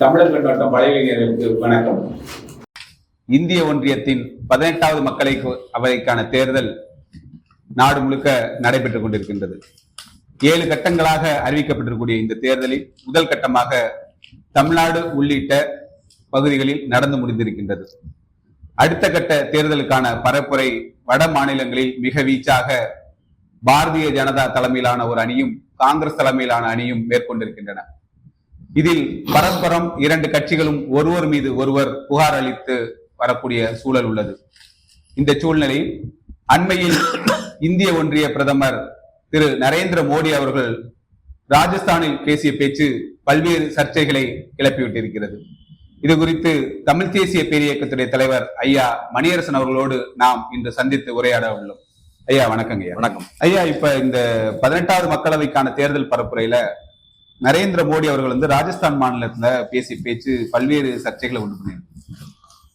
தமிழர் கண்ணோட்டம் வலைஞர்களுக்கு வணக்கம். இந்திய ஒன்றியத்தின் 18வது அவைக்கான தேர்தல் நாடு முழுக்க நடைபெற்றுக் கொண்டிருக்கின்றது. 7 கட்டங்களாக அறிவிக்கப்பட்டிருக்கக்கூடிய இந்த தேர்தலில் முதல் கட்டமாக தமிழ்நாடு உள்ளிட்ட பகுதிகளில் நடந்து முடிந்திருக்கின்றது. அடுத்த கட்ட தேர்தலுக்கான பரப்புரை வட மாநிலங்களில் மிக வீச்சாக பாரதிய ஜனதா தலைமையிலான ஒரு அணியும் காங்கிரஸ் தலைமையிலான அணியும் மேற்கொண்டிருக்கின்றன. இதில் பரஸ்பரம் 2 கட்சிகளும் ஒருவர் மீது ஒருவர் புகார் அளித்து வரக்கூடிய சூழல் உள்ளது. இந்த சூழ்நிலையில் அண்மையில் இந்திய ஒன்றிய பிரதமர் திரு நரேந்திர மோடி அவர்கள் ராஜஸ்தானில் பேசிய பேச்சு பல்வேறு சர்ச்சைகளை கிளப்பிவிட்டிருக்கிறது. இது குறித்து தமிழ் தேசிய பேரியக்கத்துடைய தலைவர் ஐயா மணியரசன் அவர்களோடு நாம் இன்று சந்தித்து உரையாட உள்ளோம். ஐயா வணக்கங்க. ஐயா வணக்கம். ஐயா, இப்ப இந்த 18வது மக்களவைக்கான தேர்தல் பரப்புரையில நரேந்திர மோடி அவர்கள் ராஜஸ்தான் மாநிலத்துல பேசிய பேச்சு பல்வேறு சர்ச்சைகளை உண்டு பண்ணிருக்கு.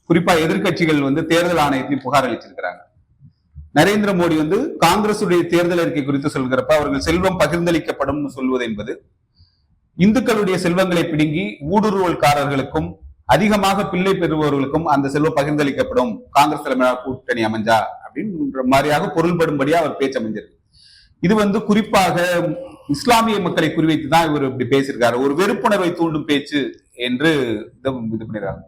குறிப்பா எதிர்கட்சிகள் தேர்தல் ஆணையத்தையும் புகார் அளிச்சிருக்கிறாங்க. நரேந்திர மோடி காங்கிரசுடைய தேர்தல் அறிக்கை குறித்து சொல்கிறப்ப அவர்கள் செல்வம் பகிர்ந்தளிக்கப்படும் சொல்வது என்பது இந்துக்களுடைய செல்வங்களை பிடுங்கி ஊடுருவல்காரர்களுக்கும் அதிகமாக பிள்ளை பெறுபவர்களுக்கும் அந்த செல்வம் பகிர்ந்தளிக்கப்படும் காங்கிரஸ் தலைமையிலான கூட்டணி அமைஞ்சா அப்படின்ற மாதிரியாக பொருள்படும்படியா அவர் பேச்சு அமைஞ்சிருக்கு. இது குறிப்பாக இஸ்லாமிய மக்களை குறிவைத்து தான் இவர் இப்படி பேசியிருக்காரு. ஒரு வெறுப்புணர்வை தூண்டும் பேச்சு என்று இது பண்ணிருக்காங்க.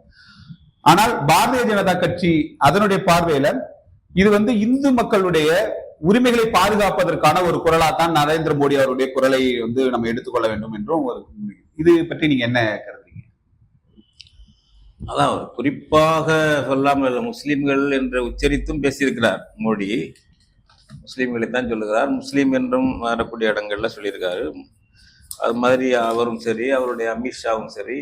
ஆனால் பாரதிய ஜனதா கட்சி அதனுடைய பார்வையில இது இந்து மக்களுடைய உரிமைகளை பாதுகாப்பதற்கான ஒரு குரலா தான் நரேந்திர மோடி அவருடைய குரலை நம்ம எடுத்துக்கொள்ள வேண்டும் என்றும் ஒரு இது பற்றி நீங்க என்ன கருதுறீங்க? அதான் குறிப்பாக சொல்லாமல் முஸ்லிம்கள் என்று உச்சரித்தும் பேசியிருக்கிறார் மோடி. முஸ்லீம்களை தான் சொல்லுகிறார். முஸ்லீம் என்றும் வரக்கூடிய இடங்கள்ல சொல்லியிருக்காரு. அது மாதிரி அவரும் சரி, அவருடைய அமித்ஷாவும் சரி,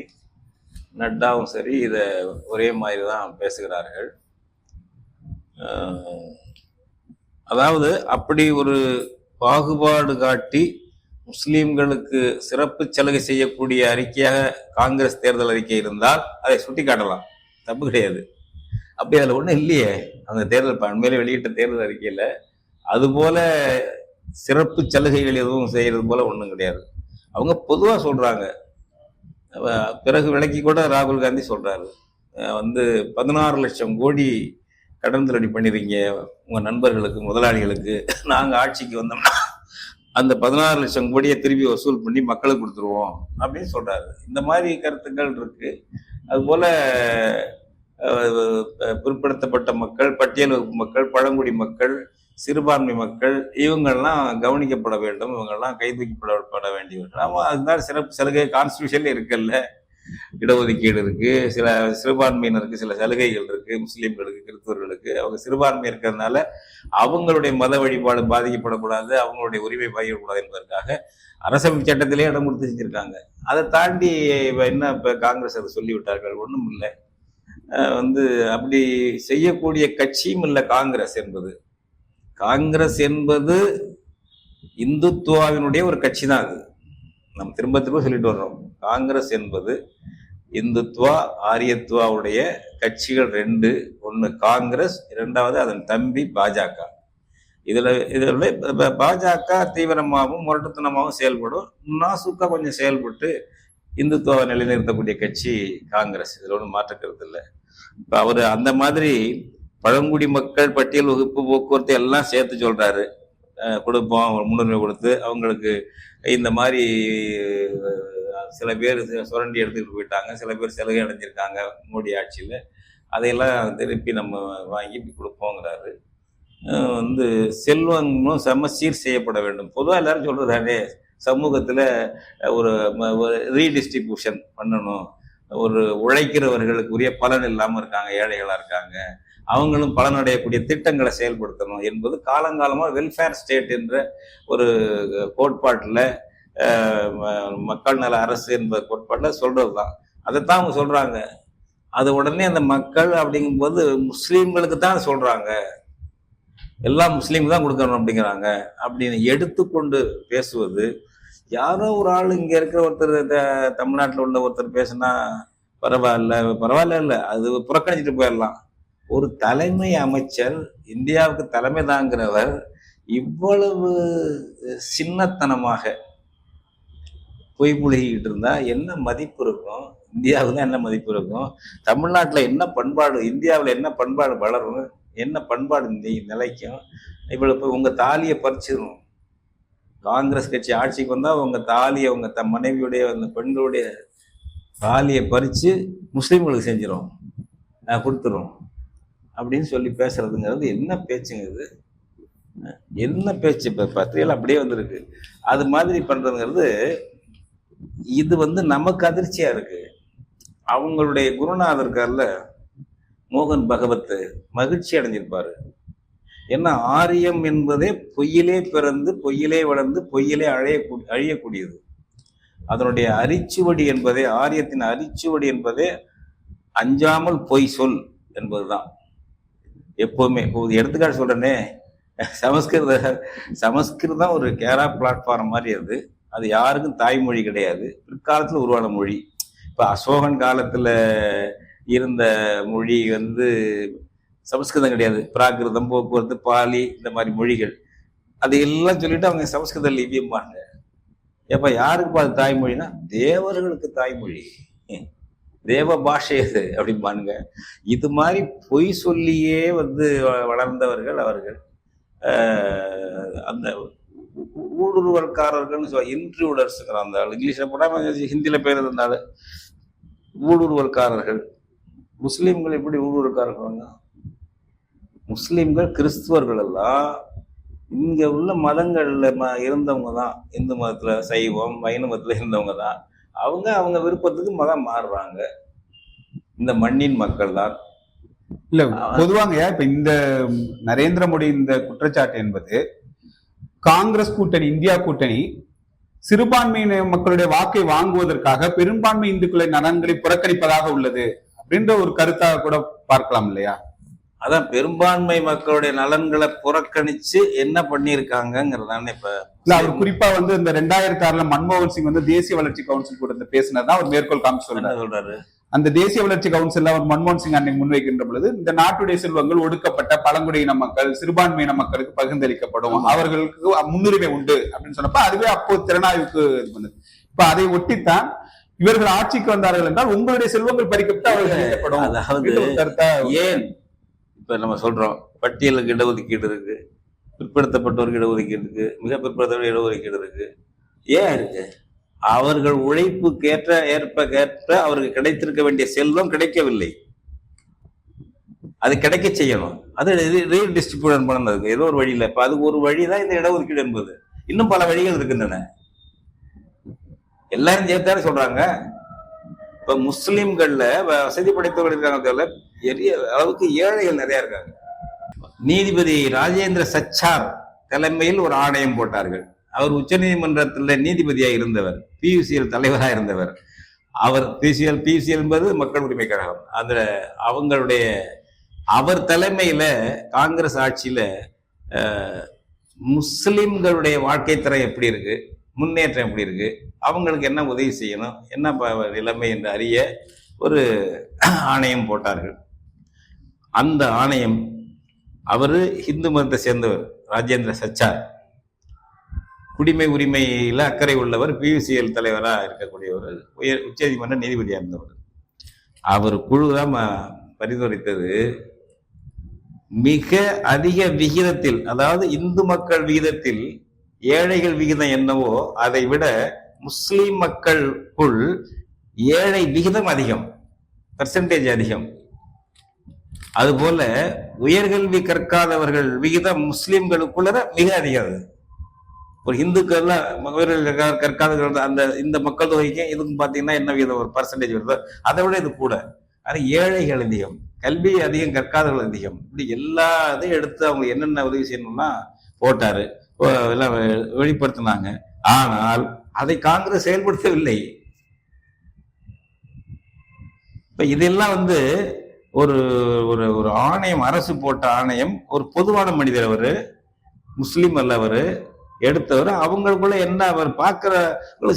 நட்டாவும் சரி, இதை ஒரே மாதிரி தான் பேசுகிறார்கள். அதாவது அப்படி ஒரு பாகுபாடு காட்டி முஸ்லீம்களுக்கு சிறப்பு சலுகை செய்யக்கூடிய அறிக்கையாக காங்கிரஸ் தேர்தல் அறிக்கை இருந்தால் அதை சுட்டி காட்டலாம், தப்பு கிடையாது. அப்படி அதில் ஒன்றும் இல்லையே. அந்த தேர்தல் அண்மையில வெளியிட்ட தேர்தல் அறிக்கையில அதுபோல சிறப்பு சலுகைகள் எதுவும் செய்யறது போல ஒன்றும் கிடையாது. அவங்க பொதுவாக சொல்றாங்க. பிறகு விளக்கி கூட ராகுல் காந்தி சொல்றாரு, 16 லட்சம் கோடி கடன் தள்ளுபடி பண்ணிருக்கீங்க உங்க நண்பர்களுக்கு, முதலாளிகளுக்கு. நாங்க ஆட்சிக்கு வந்தோம்னா அந்த 16 லட்சம் கோடியை திருப்பி வசூல் பண்ணி மக்களுக்கு கொடுத்துருவோம் அப்படின்னு சொல்றாரு. இந்த மாதிரி கருத்துக்கள் இருக்கு. அதுபோல பிற்படுத்தப்பட்ட மக்கள், பட்டியல் வகுப்பு மக்கள், பழங்குடி மக்கள், சிறுபான்மை மக்கள், இவங்கெல்லாம் கவனிக்கப்பட வேண்டும், இவங்கெல்லாம் கைதூக்கப்பட வேண்டியவர்கள். ஆமாம், அதுதான் சிறப்பு சலுகை கான்ஸ்டியூஷன்ல இருக்குல்ல. இடஒதுக்கீடு இருக்கு, சில சிறுபான்மையினருக்கு சில சலுகைகள் இருக்கு, முஸ்லீம்களுக்கு, கிறிஸ்தவர்களுக்கு. அவங்க சிறுபான்மை இருக்கிறதுனால அவங்களுடைய மத வழிபாடு பாதிக்கப்படக்கூடாது, அவங்களுடைய உரிமை பாதிக்கப்படாது என்பதற்காக அரசமைப்பு சட்டத்திலே இடம் கொடுத்து செஞ்சிருக்காங்க. அதை தாண்டி என்ன இப்ப காங்கிரஸ் அதை சொல்லிவிட்டார்கள், ஒன்றும் இல்லை. அப்படி செய்யக்கூடிய கட்சியும் இல்லை காங்கிரஸ் என்பது. காங்கிரஸ் என்பது இந்துத்துவாவினுடைய ஒரு கட்சி தான். அது நம்ம திரும்ப திரும்ப சொல்லிட்டு வர்றோம். காங்கிரஸ் என்பது இந்துத்துவா ஆரியத்துவாவுடைய கட்சிகள் 2. ஒன்று காங்கிரஸ், 2வது அதன் தம்பி பாஜக. இதுல பாஜக தீவிரமாகவும் முரட்டுத்தனமாகவும் செயல்படும். நாசுக்கா கொஞ்சம் செயல்பட்டு இந்துத்துவாவை நிலைநிறுத்தக்கூடிய கட்சி காங்கிரஸ். இதுல ஒன்றும் மாற்றுக்கிறது இல்லை. இப்ப அவரு அந்த மாதிரி பழங்குடி மக்கள், பட்டியல் வகுப்பு, போக்குவரத்து எல்லாம் சேர்த்து சொல்றாரு. கொடுப்போம், முன்னுரிமை கொடுத்து அவங்களுக்கு இந்த மாதிரி சில பேர் சுரண்டி எடுத்துக்கிட்டு போயிட்டாங்க, சில பேர் சலுகை அடைஞ்சிருக்காங்க மோடி ஆட்சியில், அதையெல்லாம் திருப்பி நம்ம வாங்கி கொடுப்போங்கிறாரு. செல்வங்களும் சமச்சீர் செய்யப்பட வேண்டும். பொதுவாக எல்லாரும் சொல்றதானே, சமூகத்தில் ஒரு ரீடிஸ்ட்ரிபியூஷன் பண்ணணும். ஒரு உழைக்கிறவர்களுக்குரிய பலன் இல்லாமல் இருக்காங்க, ஏழைகளாக இருக்காங்க, அவங்களும் பலனடையக்கூடிய திட்டங்களை செயல்படுத்தணும் என்பது காலங்காலமாக வெல்ஃபேர் ஸ்டேட் என்ற ஒரு கோட்பாட்டில், மக்கள் நல அரசு என்பது கோட்பாட்டில் சொல்றது தான். அதைத்தான் அவங்க சொல்றாங்க. அது உடனே அந்த மக்கள் அப்படிங்கும்போது முஸ்லீம்களுக்கு தான் சொல்றாங்க, எல்லாம் முஸ்லீம் தான் கொடுக்கணும் அப்படிங்கிறாங்க அப்படின்னு எடுத்துக்கொண்டு பேசுவது. யாரோ ஒரு ஆள் இங்க இருக்கிற ஒருத்தர், தமிழ்நாட்டில் உள்ள ஒருத்தர் பேசினா பரவாயில்ல இல்லை, அது புறக்கணிச்சுட்டு போயிடலாம். ஒரு தலைமை அமைச்சர், இந்தியாவுக்கு தலைமை தாங்கிறவர் இவ்வளவு சின்னத்தனமாக பொய் புழுகிட்டு இருந்தா என்ன மதிப்பு இருக்கும்? இந்தியாவுக்கு தான் என்ன மதிப்பு இருக்கும்? தமிழ்நாட்டுல என்ன பண்பாடு, இந்தியாவுல என்ன பண்பாடு வளரும், என்ன பண்பாடு நிலைக்கும்? இவ்வளவு உங்க தாலியை பறிச்சிடணும். காங்கிரஸ் கட்சி ஆட்சிக்கு வந்தா உங்க தாலியை, உங்க மனைவியுடைய அந்த பெண்களுடைய தாலியை பறிச்சு முஸ்லீம்களுக்கு செஞ்சிடும், கொடுத்துரும் அப்படின்னு சொல்லி பேசுறதுங்கிறது என்ன பேச்சுங்க இது? என்ன பேச்சு? இப்ப பத்திரிகைகள் அப்படியே வந்திருக்கு. அது மாதிரி பண்றதுங்கிறது இது நமக்கு அதிர்ச்சியா இருக்கு. அவங்களுடைய குருநாதர் இருக்கார்ல மோகன் பகவத், மகிழ்ச்சி அடைஞ்சிருப்பாரு. ஏன்னா ஆரியம் என்பதே பொய்யிலே பிறந்து பொய்யிலே வளர்ந்து பொய்யிலே அழியக்கூடியது. அதனுடைய அரிச்சுவடி என்பதே, ஆரியத்தின் அரிச்சுவடி என்பதே அஞ்சாமல் பொய் சொல் என்பதுதான். எப்பவுமே எடுத்துக்காட்டு சொல்றேனே, சமஸ்கிருதம் ஒரு கேரா பிளாட்ஃபார்ம் மாதிரி. அது யாருக்கும் தாய்மொழி கிடையாது, பிற்காலத்துல உருவான மொழி. இப்ப அசோகன் காலத்துல இருந்த மொழி சமஸ்கிருதம் கிடையாது. பிராகிருதம், போக்குவரத்து, பாலி, இந்த மாதிரி மொழிகள் அது எல்லாம் சொல்லிட்டு அவங்க சமஸ்கிருத லிபியம்பாங்க. எப்ப யாருக்கு அது தாய்மொழினா தேவர்களுக்கு தாய்மொழி, தேவ பாஷை அது அப்படிம்பானுங்க. இது மாதிரி பொய் சொல்லியே வளர்ந்தவர்கள் அவர்கள். அந்த ஊடுருவல்காரர்கள்னு சொல்ல, இன்ட்ரூடர்ஸ்ங்கிற அந்த இங்கிலீஷ்ல போடாம ஹிந்தியில பேர் இருந்தாலும் ஊடுருவல்காரர்கள். முஸ்லீம்கள் எப்படி ஊடுருவல்காரர்கள்? முஸ்லீம்கள் கிறிஸ்துவர்கள் எல்லாம் இங்க உள்ள மதங்கள்ல இருந்தவங்க தான். இந்து மதத்துல, சைவம், வைணவத்துல இருந்தவங்க தான். அவங்க விருப்பத்துக்கு மதம் மாறுறாங்க. இந்த மண்ணின் மக்கள் தான். இல்ல பொதுவாங்க இப்ப இந்த நரேந்திர மோடி இந்த குற்றச்சாட்டு என்பது காங்கிரஸ் கூட்டணி, இந்தியா கூட்டணி சிறுபான்மையின மக்களுடைய வாக்கை வாங்குவதற்காக பெரும்பான்மை இந்துக்களின் நலன்களை புறக்கணிப்பதாக உள்ளது அப்படின்ற ஒரு கருத்தாக கூட பார்க்கலாம் இல்லையா? அதான் பெரும்பான்மை மக்களுடைய நலன்களை புறக்கணிச்சு என்ன பண்ணிருக்காங்கிறதானே இப்ப. இல்ல அவர் குறிப்பா இந்த 2006 மன்மோகன் சிங் தேசிய வளர்ச்சி கவுன்சில் கூட பேசினதான் அவர் மேற்கோள் காமிச்சு சொல்றாரு. அந்த தேசிய வளர்ச்சி கவுன்சில் அவர் மன்மோகன் சிங் அன்னைக்கு முன்வைக்கின்ற பொழுது இந்த நாட்டுடைய செல்வங்கள் ஒடுக்கப்பட்ட பழங்குடியின மக்கள், சிறுபான்மையின மக்களுக்கு பகிர்ந்தளிக்கப்படும், அவர்களுக்கு முன்னுரிமை உண்டு அப்படின்னு சொன்னப்ப அதுவே அப்போ திறனாய்வுக்கு இது பண்ணுது. இப்ப அதை ஒட்டித்தான் இவர்கள் ஆட்சிக்கு வந்தார்கள் என்றால் உங்களுடைய செல்வங்கள் பறிக்கப்பட்டு அவர்கள் அதாவது ஏன் இப்ப நம்ம சொல்றோம் பட்டியலுக்கு இடஒதுக்கீடு இருக்கு, பிற்படுத்தப்பட்டோருக்கு இடஒதுக்கீடு இருக்கு, மிக பிற்படுத்தப்பட்ட இடஒதுக்கீடு இருக்கு. ஏன் இருக்கு? அவர்கள் உழைப்புக்கேற்ற ஏற்ப அவருக்கு கிடைத்திருக்க வேண்டிய செல்வம் கிடைக்கவில்லை, அது கிடைக்க செய்யணும். அது ரீடிஸ்ட்ரிபியூஷன் பண்ணது ஏதோ ஒரு வழியில. இப்ப அது ஒரு வழிதான் இந்த இடஒதுக்கீடு என்பது. இன்னும் பல வழிகள் இருக்கின்றன. எல்லாரும் சேர்த்தாரு சொல்றாங்க. இப்ப முஸ்லிம்கள்ல வசதி படைத்தவர்கள் இருக்காங்க, பெரிய அளவுக்கு ஏழைகள் நிறைய இருக்காங்க. நீதிபதி ராஜேந்திர சச்சார் தலைமையில் ஒரு ஆணையம் போட்டார்கள். அவர் உச்ச நீதிமன்றத்தில் நீதிபதியா இருந்தவர், பியூசிஎல் தலைவராக இருந்தவர். அவர் பியூசிஎல் என்பது மக்கள் உரிமை கழகம். அதுல அவர் தலைமையில காங்கிரஸ் ஆட்சியில முஸ்லிம்களுடைய வாழ்க்கை தரம் எப்படி இருக்கு, முன்னேற்றம் எப்படி இருக்கு, அவங்களுக்கு என்ன உதவி செய்யணும், என்ன நிலைமை என்று அறிய ஒரு ஆணையம் போட்டார்கள். அந்த ஆணையம் அவரு இந்து மதத்தை சேர்ந்தவர் ராஜேந்திர சச்சார், குடிமை உரிமையில அக்கறை உள்ளவர், பியூசிஎல் தலைவராக இருக்கக்கூடியவர், உச்ச நீதிமன்ற நீதிபதியா இருந்தவர். அவர் குழுதான் பரிந்துரைத்தது மிக அதிக விகிதத்தில், அதாவது இந்து மக்கள் விகிதத்தில் ஏழைகள் விகிதம் என்னவோ அதை விட முஸ்லிம் மக்களுக்குள் ஏழை விகிதம் அதிகம், பெர்சன்டேஜ் அதிகம். அதுபோல உயர்கல்வி கற்காதவர்கள் விகிதம் முஸ்லிம்களுக்குள்ள மிக அதிகம். ஒரு இந்துக்கள் கற்காதவர்கள் அந்த இந்த மக்கள் தொகைக்கு இதுக்கும் பார்த்தீங்கன்னா என்ன விகிதம் ஒரு பர்சன்டேஜ் வருதோ அதை விட இது கூட. அது ஏழைகள் அதிகம், கல்வி அதிகம், கற்காதவர்கள் அதிகம். இப்படி எல்லா இதையும் எடுத்து அவங்க என்னென்ன உதவி செய்யணும்னா போட்டாரு, எல்லாம் வெளிப்படுத்தினாங்க. ஆனால் அதை காங்கிரஸ் செயல்படுத்தவில்லை. இப்ப இதெல்லாம் ஒரு ஒரு ஆணையம், அரசு போட்ட ஆணையம், ஒரு பொதுவான மனிதர், அவரு முஸ்லீம் அல்ல, அவரு எடுத்தவர். அவங்களுக்குள்ள என்ன அவர் பார்க்கிற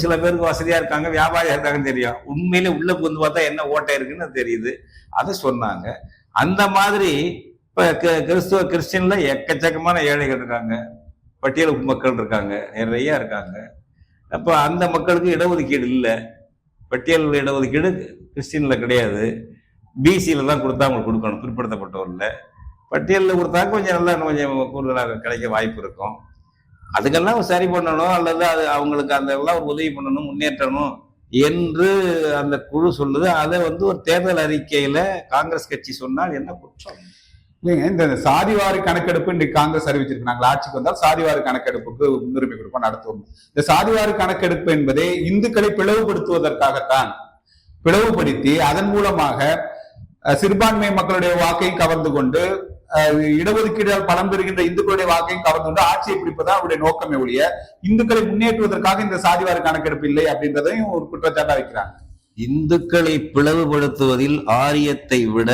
சில பேருக்கு வசதியா இருக்காங்க, வியாபாரியா இருக்காங்கன்னு தெரியும். உண்மையிலே உள்ள பார்த்தா என்ன ஓட்டை இருக்குன்னு தெரியுது. அதை சொன்னாங்க. அந்த மாதிரி இப்ப கிறிஸ்துவ கிறிஸ்டியன்ல எக்கச்சக்கமான ஏழைகள் இருக்காங்க, பட்டியல் மக்கள் இருக்காங்க, நிறைய இருக்காங்க. அப்போ அந்த மக்களுக்கு இடஒதுக்கீடு இல்லை. பட்டியல் இடஒதுக்கீடு கிறிஸ்டின்ல கிடையாது. பிசியில தான் கொடுத்தா அவங்களுக்கு கொடுக்கணும், பிற்படுத்தப்பட்டவர்ல. பட்டியலில் கொடுத்தா கொஞ்சம் நல்லா கொஞ்சம் கூடுதலாக கிடைக்க வாய்ப்பு இருக்கும். அதுக்கெல்லாம் சரி பண்ணணும், அல்லது அது அவங்களுக்கு அதெல்லாம் ஒரு உதவி பண்ணணும், முன்னேற்றணும் என்று அந்த குழு சொல்லுது. அதை ஒரு தேர்தல் அறிக்கையில காங்கிரஸ் கட்சி சொன்னால் என்ன குற்றம்? இல்லைங்க, இந்த சாதிவாரி கணக்கெடுப்பு இன்னைக்கு காங்கிரஸ் அறிவிச்சிருக்காங்க. ஆட்சிக்கு வந்தால் சாதிவாரி கணக்கெடுப்புக்கு முன்னுரிமை கொடுப்போம், நடத்துவோம். இந்த சாதிவாரி கணக்கெடுப்பு என்பதே இந்துக்களை பிளவுபடுத்துவதற்காகத்தான். பிளவுபடுத்தி அதன் மூலமாக சிறுபான்மை மக்களுடைய வாக்கையும் கவர்ந்து கொண்டு இடஒதுக்கீடால் பலம் பெறுகின்ற இந்துக்களுடைய வாக்கையும் கவர்ந்து கொண்டு ஆட்சியை பிடிப்பதான் அவருடைய நோக்கமே ஒழிய இந்துக்களை முன்னேற்றுவதற்காக இந்த சாதிவாரி கணக்கெடுப்பு இல்லை அப்படின்றதையும் ஒரு குற்றச்சாட்டா வைக்கிறாங்க. இந்துக்களை பிளவுபடுத்துவதில் ஆரியத்தை விட,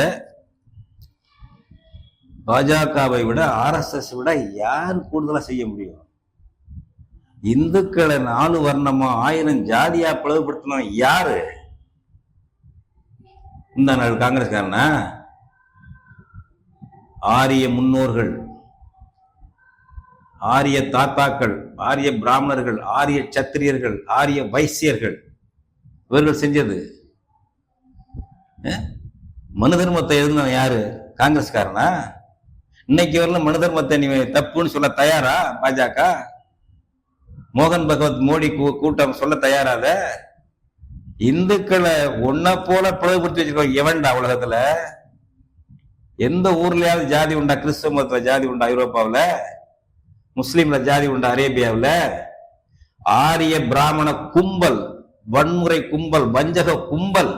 பாஜகவை விட, RSS விட யார் கூடுதலா செய்ய முடியும்? இந்துக்களை 4 வர்ணமா 1000 ஜாதியா பிளவுபடுத்தணும் யாரு? இந்த நாள் காங்கிரஸ்காரனா? ஆரிய முன்னோர்கள், ஆரிய தாத்தாக்கள், ஆரிய பிராமணர்கள், ஆரிய சத்திரியர்கள், ஆரிய வைசியர்கள், இவர்கள் செஞ்சது. மனு தர்மத்தை எழுதின யாரு? காங்கிரஸ்காரனா? இன்னைக்கு வரல மனு தர்மத்தை நீ தப்புன்னு சொல்ல தயாரா பாஜக? மோகன் பகவத் மோடி கூட்டம் சொல்ல தயாராத? இந்துக்களை ஒன்ன போல பிளவுபடுத்தி வச்சிருக்கோம் எவன்டா உலகத்துல? எந்த ஊர்லயாவது ஜாதி உண்டா? கிறிஸ்தவ மதத்துல ஜாதி உண்டா ஐரோப்பாவில்? முஸ்லீம்ல ஜாதி உண்டா அரேபியாவில்? ஆரிய பிராமண கும்பல், வன்முறை கும்பல், வஞ்சக கும்பல்,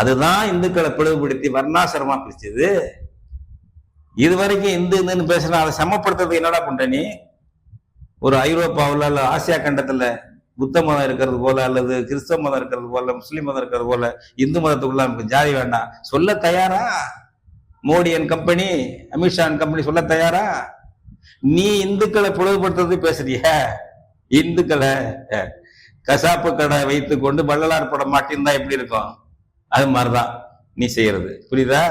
அதுதான் இந்துக்களை பிளவுபடுத்தி வர்ணாசிரமா பிரிச்சது. இதுவரைக்கும் இந்துன்னு பேசுனா அதை சமப்படுத்துறது என்னடா பண்ற நீ? ஒரு ஐரோப்பாவில் அல்ல ஆசியா கண்டத்துல புத்த மதம் இருக்கிறது போல, அல்லது கிறிஸ்தவ மதம் இருக்கிறது போல, முஸ்லீம் மதம் இருக்கிறது போல இந்து மதத்துக்குள்ள நமக்கு ஜாதி வேண்டாம் சொல்ல தயாரா? Modi and company, Amit Shah and company சொல்ல தயாரா? நீ இந்துக்களை பிளவுபடுத்துறது பேசுறிய? இந்துக்களை கசாப்பு கடை வைத்து கொண்டு வள்ளலார் படம் மாட்டிருந்தா எப்படி இருக்கும்? அது மாதிரிதான் நீ செய்யறது, புரியுதா?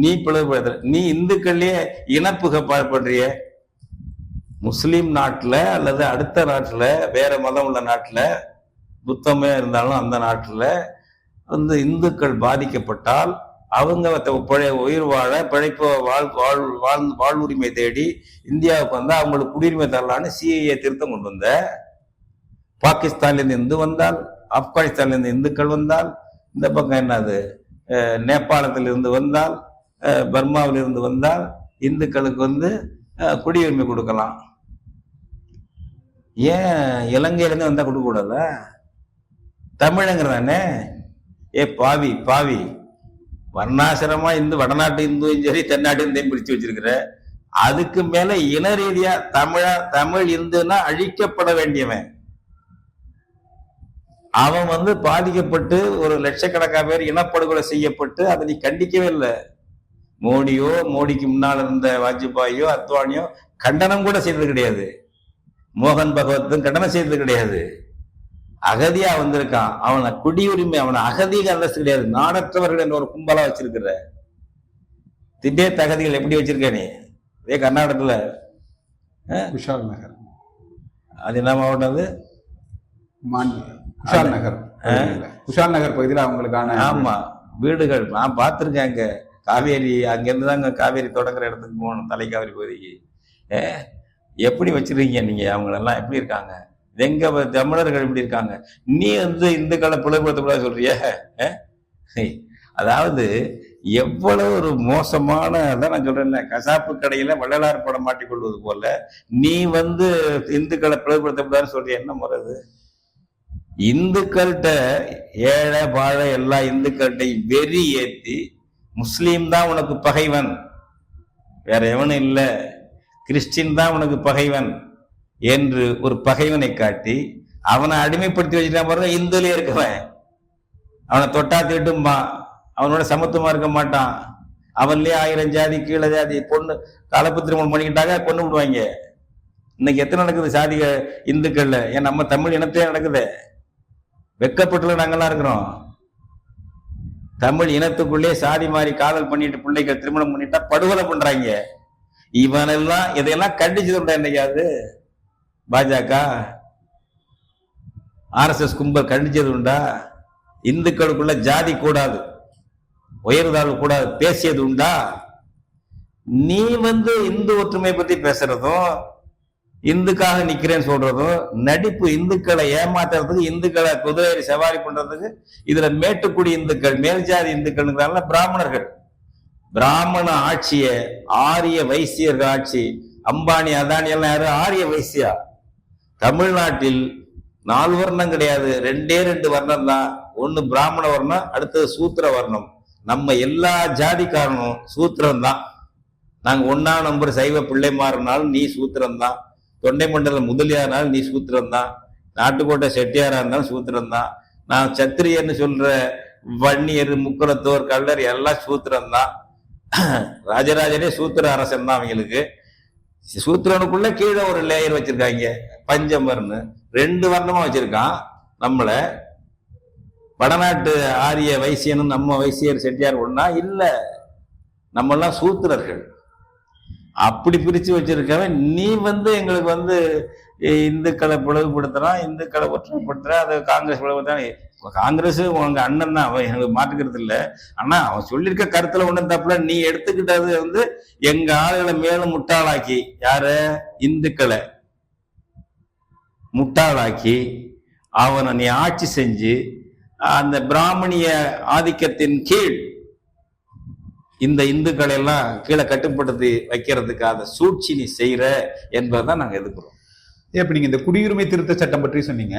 நீ பிளவுபடுத்துற, நீ இந்துக்கள்லயே இனப்புக பண்றிய. முஸ்லீம் நாட்டுல அல்லது அடுத்த நாட்டுல, வேற மதம் உள்ள நாட்டுல, புத்தமே இருந்தாலும் அந்த நாட்டுல இந்துக்கள் பாதிக்கப்பட்டால் அவங்க உயிர் வாழ பிழைப்ப வாழ்வுரிமை தேடி இந்தியாவுக்கு வந்தா அவங்களுக்கு குடியுரிமை தரலான்னு சிஏஏ திருத்தம் கொண்டு வந்த. பாகிஸ்தான்ல இருந்து இந்து வந்தால், ஆப்கானிஸ்தான்ல இருந்து இந்துக்கள் வந்தால், இந்த பக்கம் என்னது நேபாளத்திலிருந்து வந்தால், பர்மாவிலிருந்து வந்தால் இந்துக்களுக்கு குடியுரிமை கொடுக்கலாம். ஏன் இலங்கையிலேருந்து வந்தா கொடுக்க கூடாத? தமிழங்கிறானே. பாவி பாவி, வர்ணாசிரமா இந்து, வடநாட்டு இந்துவும் சரி தென்னாட்டு இந்தையும் பிரிச்சு வச்சிருக்கிற. அதுக்கு மேல இன ரீதியா தமிழ் இந்துன்னா அழிக்கப்பட வேண்டியவன். அவன் பாதிக்கப்பட்டு ஒரு லட்சக்கணக்கான பேர் இனப்படுகொலை செய்யப்பட்டு அதை நீ கண்டிக்கவே இல்லை. மோடியோ, மோடிக்கு முன்னால் இருந்த வாஜ்பாயோ, அத்வானியோ கண்டனம் கூட செய்தது கிடையாது. மோகன் பகவத்தும் கண்டனம் செய்தது கிடையாது. அகதியா வந்திருக்கான், அவனை குடியுரிமை, அவனை அகதிக அந்தஸ்து கிடையாது, நாடற்றவர்கள் என்ற ஒரு கும்பலா வச்சிருக்கிற. திபேத் அகதிகள் எப்படி வச்சிருக்க நீ? இதே கர்நாடகத்துல குஷால் நகர், அது என்ன மாவட்டம்? அது குஷால் நகர். குஷால் நகர் பகுதியில் அவங்களுக்கான ஆமா வீடுகள் நான் பார்த்திருக்கேன். அங்க காவேரி, அங்கிருந்து தாங்க காவேரி தொடங்குற இடத்துக்கு போகணும், தலைக்காவேரி பகுதிக்கு. எப்படி வச்சிருக்கீங்க நீங்க? அவங்களெல்லாம் எப்படி இருக்காங்க? எங்க தமிழர்கள் எப்படி இருக்காங்க? நீ இந்துக்களை பிளவுபடுத்தக்கூடாது சொல்றிய? அதாவது எவ்வளவு ஒரு மோசமான, அதான் நான் சொல்றேன், கசாப்பு கடையில வள்ளலார் படம் மாட்டிக்கொள்வது போல நீ இந்துக்களை பிளவுபடுத்தக்கூடாதுன்னு சொல்றிய. என்ன முறை? இந்துக்கள்கிட்ட ஏழை வாழை எல்லா இந்துக்கள்கிட்ட வெறி ஏத்தி முஸ்லீம் தான் உனக்கு பகைவன், வேற எவனும் இல்லை, கிறிஸ்டின் தான் உனக்கு பகைவன் என்று ஒரு பகைவனை காட்டி அவனை அடிமைப்படுத்தி வச்சுட்டா பாருங்க. இந்துலயே இருக்கவன் அவனை தொட்டா திட்டும்பா, அவனோட சமத்துவமா இருக்க மாட்டான். அவன்லயே 1000 ஜாதி, கீழே ஜாதி, பொண்ணு கலப்பு திருமணம் பண்ணிக்கிட்டாங்க, கொண்டு விடுவாங்க. இன்னைக்கு எத்தனை நடக்குது சாதிக இந்துக்கள்ல? ஏன் நம்ம தமிழ் இனத்தையே நடக்குது. வெக்கப்பட்டுல நாங்கெல்லாம் இருக்கிறோம். தமிழ் இனத்துக்குள்ளே சாதி மாறி காதல் பண்ணிட்டு பிள்ளைகள் திருமணம் பண்ணிட்டா படுகொலை பண்றாங்க. இவனெல்லாம் இதையெல்லாம் கண்டிச்சது உண்டா என்னைக்காவது பாஜக? RSS கும்பல் கண்டிச்சது உண்டா? இந்துக்களுக்குள்ள ஜாதி கூடாது, உயர்தாழ்வு கூடாது பேசியது உண்டா? நீ இந்து ஒற்றுமை பத்தி பேசுறதும் இந்துக்காக நிக்கிறேன்னு சொல்றதும் நடிப்பு. இந்துக்களை ஏமாத்துறதுக்கு, இந்துக்களை குதிரை சவாரி பண்றதுக்கு. இதுல மேட்டுக்குடி இந்துக்கள், மேல்ஜாதி இந்துக்கள், பிராமணர்கள். பிராமண ஆட்சிய ஆரிய வைசியர்கள் ஆட்சி. அம்பானி அதானி எல்லாம் யாரு? ஆரிய வைசியா. தமிழ்நாட்டில் 4 வர்ணம் கிடையாது, 2 வர்ணம் தான். ஒண்ணு பிராமண வர்ணம், அடுத்தது சூத்திர வர்ணம். நம்ம எல்லா ஜாதிக்காரனும் சூத்திரம் தான். நாங்க 1ஆம் நம்பர் சைவ பிள்ளைமாறினாலும் நீ சூத்திரம் தான். தொண்டை மண்டலம் முதலியாரால் நீ சூத்திரம் தான். நாட்டுக்கோட்டை செட்டியாரா இருந்தாலும் சூத்திரம் தான். நான் சத்திரியன்னு சொல்ற வன்னியர், முக்குலத்தோர், கள்ளர் எல்லாம் சூத்திரம் தான். ராஜராஜனே சூத்திர அரசன் தான் அவங்களுக்கு. சூத்திரனுக்குள்ள கீழே ஒரு லேயர் வச்சிருக்காங்க, பஞ்சமர்னு 2 வர்ணமா வச்சிருக்கான். நம்மள வடநாட்டு ஆரிய வைசியனும் நம்ம வைசியர் செட்டியார் ஒன்னா இல்ல, நம்மெல்லாம் சூத்திரர்கள். அப்படி பிரிச்சு வச்சிருக்கவன் நீ எங்களுக்கு இந்துக்களை பிளவுபடுத்துறான், இந்துக்களை ஒற்றுமைப்படுத்துறான். அது காங்கிரஸ் பிளவுபடுத்துறான். காங்கிரஸ் உங்க அண்ணன் தான், அவன் எனக்கு மாற்றுக்கிறது இல்லை. ஆனா அவன் சொல்லியிருக்க கருத்துல ஒண்ணும் தப்புல. நீ எடுத்துக்கிட்டது எங்க ஆளுகளை மேலும் முட்டாளாக்கி, யார இந்துக்களை முட்டாளாக்கி அவனை நீ ஆட்சி செஞ்சு அந்த பிராமணிய ஆதிக்கத்தின் கீழ் இந்த இந்துக்களை எல்லாம் கீழே கட்டுப்படுத்தி வைக்கிறதுக்காக சூழ்ச்சி நீ செய்யற என்பதுதான் நாங்க எதிர்க்கிறோம். இப்ப நீங்க இந்த குடியுரிமை திருத்த சட்டம் பற்றி சொன்னீங்க.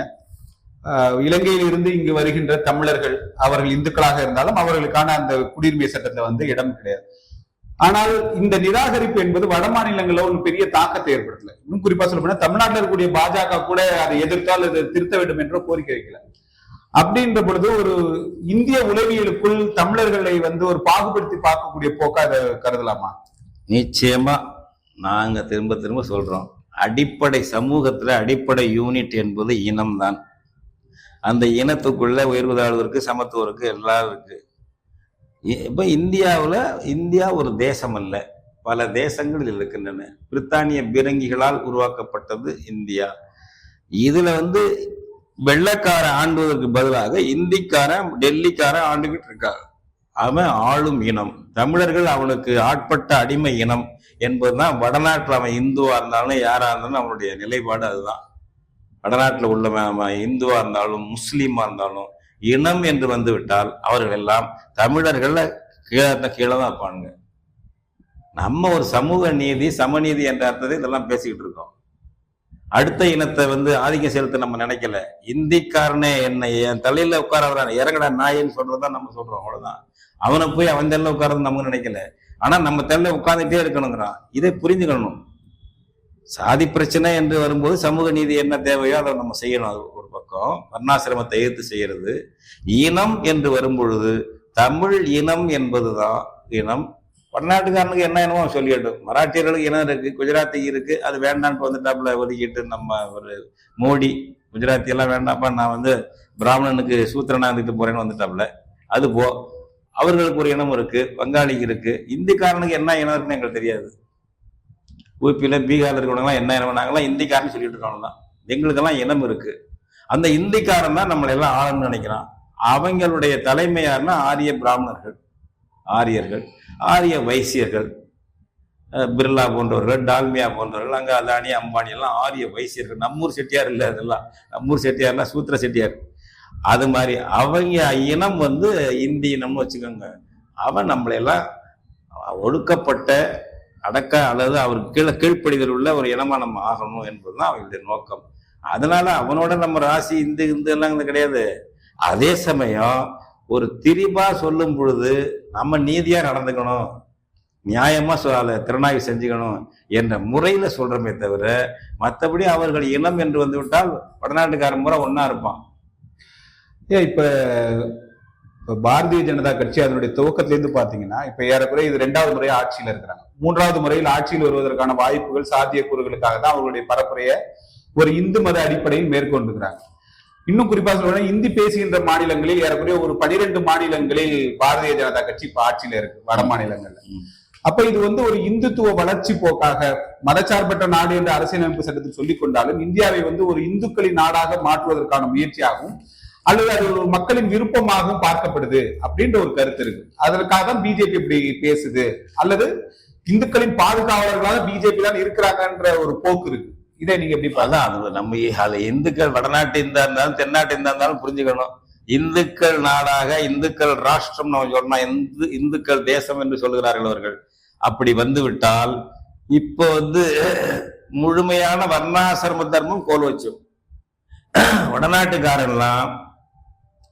இலங்கையில் இருந்து இங்கு வருகின்ற தமிழர்கள், அவர்கள் இந்துக்களாக இருந்தாலும் அவர்களுக்கான அந்த குடியுரிமை சட்டத்துல இடம் கிடையாது. ஆனால் இந்த நிராகரிப்பு என்பது வட மாநிலங்களில் ஒரு பெரிய தாக்கத்தை ஏற்படுத்தல. இன்னும் குறிப்பா சொல்ல போனா தமிழ்நாட்டில் இருக்கக்கூடிய பாஜக கூட அதை எதிர்த்தால் அதை திருத்த வேண்டும் என்ற கோரிக்கை வைக்கல. அப்படின்ற பொழுது ஒரு இந்திய உளவியலுக்குள் தமிழர்களை ஒரு பாகுபடுத்தி பார்க்கக்கூடிய போக்கா அதை கருதலாமா? நிச்சயமா. நாங்க திரும்ப திரும்ப சொல்றோம், அடிப்படை சமூகத்துல அடிப்படை யூனிட் என்பது இனம்தான். அந்த இனத்துக்குள்ள உயர்வு தாழ்வதற்கு, சமத்துவருக்கு எல்லாம் இருக்கு. இப்ப இந்தியா ஒரு தேசம் அல்ல, பல தேசங்கள் இருக்கின்றன. பிரித்தானிய பீரங்கிகளால் உருவாக்கப்பட்டது இந்தியா. இதுல வெள்ளைக்கார ஆண்டுவதற்கு பதிலாக இந்திக்காரன், டெல்லிக்காரன் ஆண்டுகிட்டு இருக்காங்க. அவன் ஆளும் இனம். தமிழர்கள் அவனுக்கு ஆட்பட்ட அடிமை இனம் என்பதுதான் வடநாட்டில் அவன் இந்துவா இருந்தாலும் யாரா இருந்தாலும் அவனுடைய நிலைப்பாடு அதுதான். வடநாட்டில் உள்ள இந்துவா இருந்தாலும் முஸ்லீமா இருந்தாலும் இனம் என்று விட்டால் அவர்கள் எல்லாம் தமிழர்கள கீழே தான் இருப்பானுங்க. நம்ம ஒரு சமூக நீதி, சமநீதி என்ற அர்த்தத்தை இதெல்லாம் பேசிக்கிட்டு இருக்கோம். அடுத்த இனத்தை ஆதிக்கம் செலுத்த நம்ம நினைக்கல. இந்திக்காரனே என்னை என் தலையில உட்கார இறங்கடா நாயின்னு சொல்றதுதான் நம்ம சொல்றோம், அவ்வளவுதான். அவனை போய் அவன் தலையில உட்காரது நமக்கு நினைக்கல. ஆனா நம்ம தலையில உட்கார்ந்துட்டே இருக்கணுங்கிறான். இதை புரிஞ்சுக்கணும். சாதி பிரச்சனை என்று வரும்போது சமூக நீதி என்ன தேவையோ அதை நம்ம செய்யணும். அது ஒரு பக்கம். வர்ணாசிரமத்தை எதிர்த்து செய்யறது. இனம் என்று வரும்பொழுது தமிழ் இனம் என்பதுதான் இனம். வடநாட்டுக்காரனுக்கு என்ன இனமோ சொல்லிடட்டும். மராட்டியர்களுக்கு இனம் இருக்கு, குஜராத்தி இருக்கு, அது வேண்டான்ட்டு வந்துட்டாப்புல ஒதுக்கிட்டு நம்ம ஒரு மோடி குஜராத்தி எல்லாம் வேண்டாப்பா, நான் பிராமணனுக்கு சூத்திரனா இருந்துட்டு போறேன்னு வந்துட்டாப்புல. அது அவர்களுக்கு ஒரு இனம் இருக்கு, வங்காளிக்கு இருக்கு. இந்திக்காரனுக்கு என்ன இனம் இருக்குன்னு எங்களுக்கு தெரியாது. ஊபியில பீகார்ல இருக்கிறவங்கலாம் என்ன இனம், நாங்கெல்லாம் இந்திக்காரன்னு சொல்லிட்டு இருக்கோம் தான். எங்களுக்கெல்லாம் இனம் இருக்கு. அந்த இந்திக்காரன் தான் நம்மளை எல்லாம் ஆளுன்னு நினைக்கிறான். அவங்களுடைய தலைமையார்னா ஆரிய பிராமணர்கள், ஆரியர்கள், ஆரிய வைசியர்கள், பிர்லா போன்றவர்கள், டால்மியா போன்றவர்கள், அங்க அதானி அம்பானி எல்லாம் ஆரிய வைசியர்கள். நம்மூர் செட்டியார் இல்லை, அதெல்லாம் நம்மூர் செட்டியார்னா சூத்திர செட்டியார். அது மாதிரி அவங்க இனம் இந்தி இனம்னு வச்சுக்கோங்க. அவன் நம்மளையெல்லாம் ஒடுக்கப்பட்ட அடக்க அல்லது அவருக்கு கீழ்ப்படிதல் உள்ள ஒரு இனமா நம்ம ஆகணும் என்பதுதான் அவங்களுடைய நோக்கம். அதனால அவனோட நம்ம ராசி இந்து எல்லாம் கிடையாது. அதே சமயம் ஒரு திரிபா சொல்லும் பொழுது நம்ம நீதியா நடந்துக்கணும், நியாயமா திறனாய்வு செஞ்சுக்கணும் என்ற முறையில சொல்றமே தவிர, மற்றபடி அவர்கள் இனம் என்று விட்டால் வடநாட்டுக்காரன் முறை ஒன்னா இருப்பான். இப்ப பாரதிய ஜனதா கட்சி அதனுடைய துவக்கத்திலிருந்து பாத்தீங்கன்னா இப்ப ஏறக்குறைய இது 2வது முறை ஆட்சியில இருக்கிறாங்க. 3வது முறையில் ஆட்சியில் வருவதற்கான வாய்ப்புகள், சாத்தியக்கூறுகளுக்காக தான் அவர்களுடைய பரப்புரைய ஒரு இந்து மத அடிப்படையில் மேற்கொண்டிருக்கிறாங்க. இன்னும் குறிப்பா சொல்றேன், இந்தி பேசுகின்ற மாநிலங்களில் ஏறக்குறைய ஒரு 12 மாநிலங்களில் பாரதிய ஜனதா கட்சி இப்ப ஆட்சியில இருக்கு, வட மாநிலங்கள்ல. அப்ப இது ஒரு இந்துத்துவ வளர்ச்சி போக்காக மதச்சார்பற்ற நாடு என்ற அரசியலமைப்பு சட்டத்தில் சொல்லிக் கொண்டாலும் இந்தியாவை ஒரு இந்துக்களின் நாடாக மாற்றுவதற்கான முயற்சியாகவும் அல்லது அது ஒரு மக்களின் விருப்பமாகவும் பார்க்கப்படுது அப்படின்ற ஒரு கருத்து இருக்கு. அதற்காக தான் பிஜேபி இப்படி பேசுது, அல்லது இந்துக்களின் பாதுகாவலர்களாக பிஜேபி தான் இருக்கிறாங்கன்ற ஒரு போக்கு இருக்கு. இதை நீங்க எப்படி அது நம்ம அதுல இந்துக்கள் வடநாட்டு இந்தா இருந்தாலும் தென்னாட்டு இந்தா இருந்தாலும் புரிஞ்சுக்கணும். இந்துக்கள் நாடாக இந்துக்கள் ராஷ்டிரம் நம்ம சொன்னா இந்துக்கள் தேசம் என்று சொல்கிறார்கள் அவர்கள். அப்படி வந்து விட்டால் இப்போ முழுமையான வர்ணாசிரம தர்மம் கோல் வச்சோம். வடநாட்டுக்காரெல்லாம்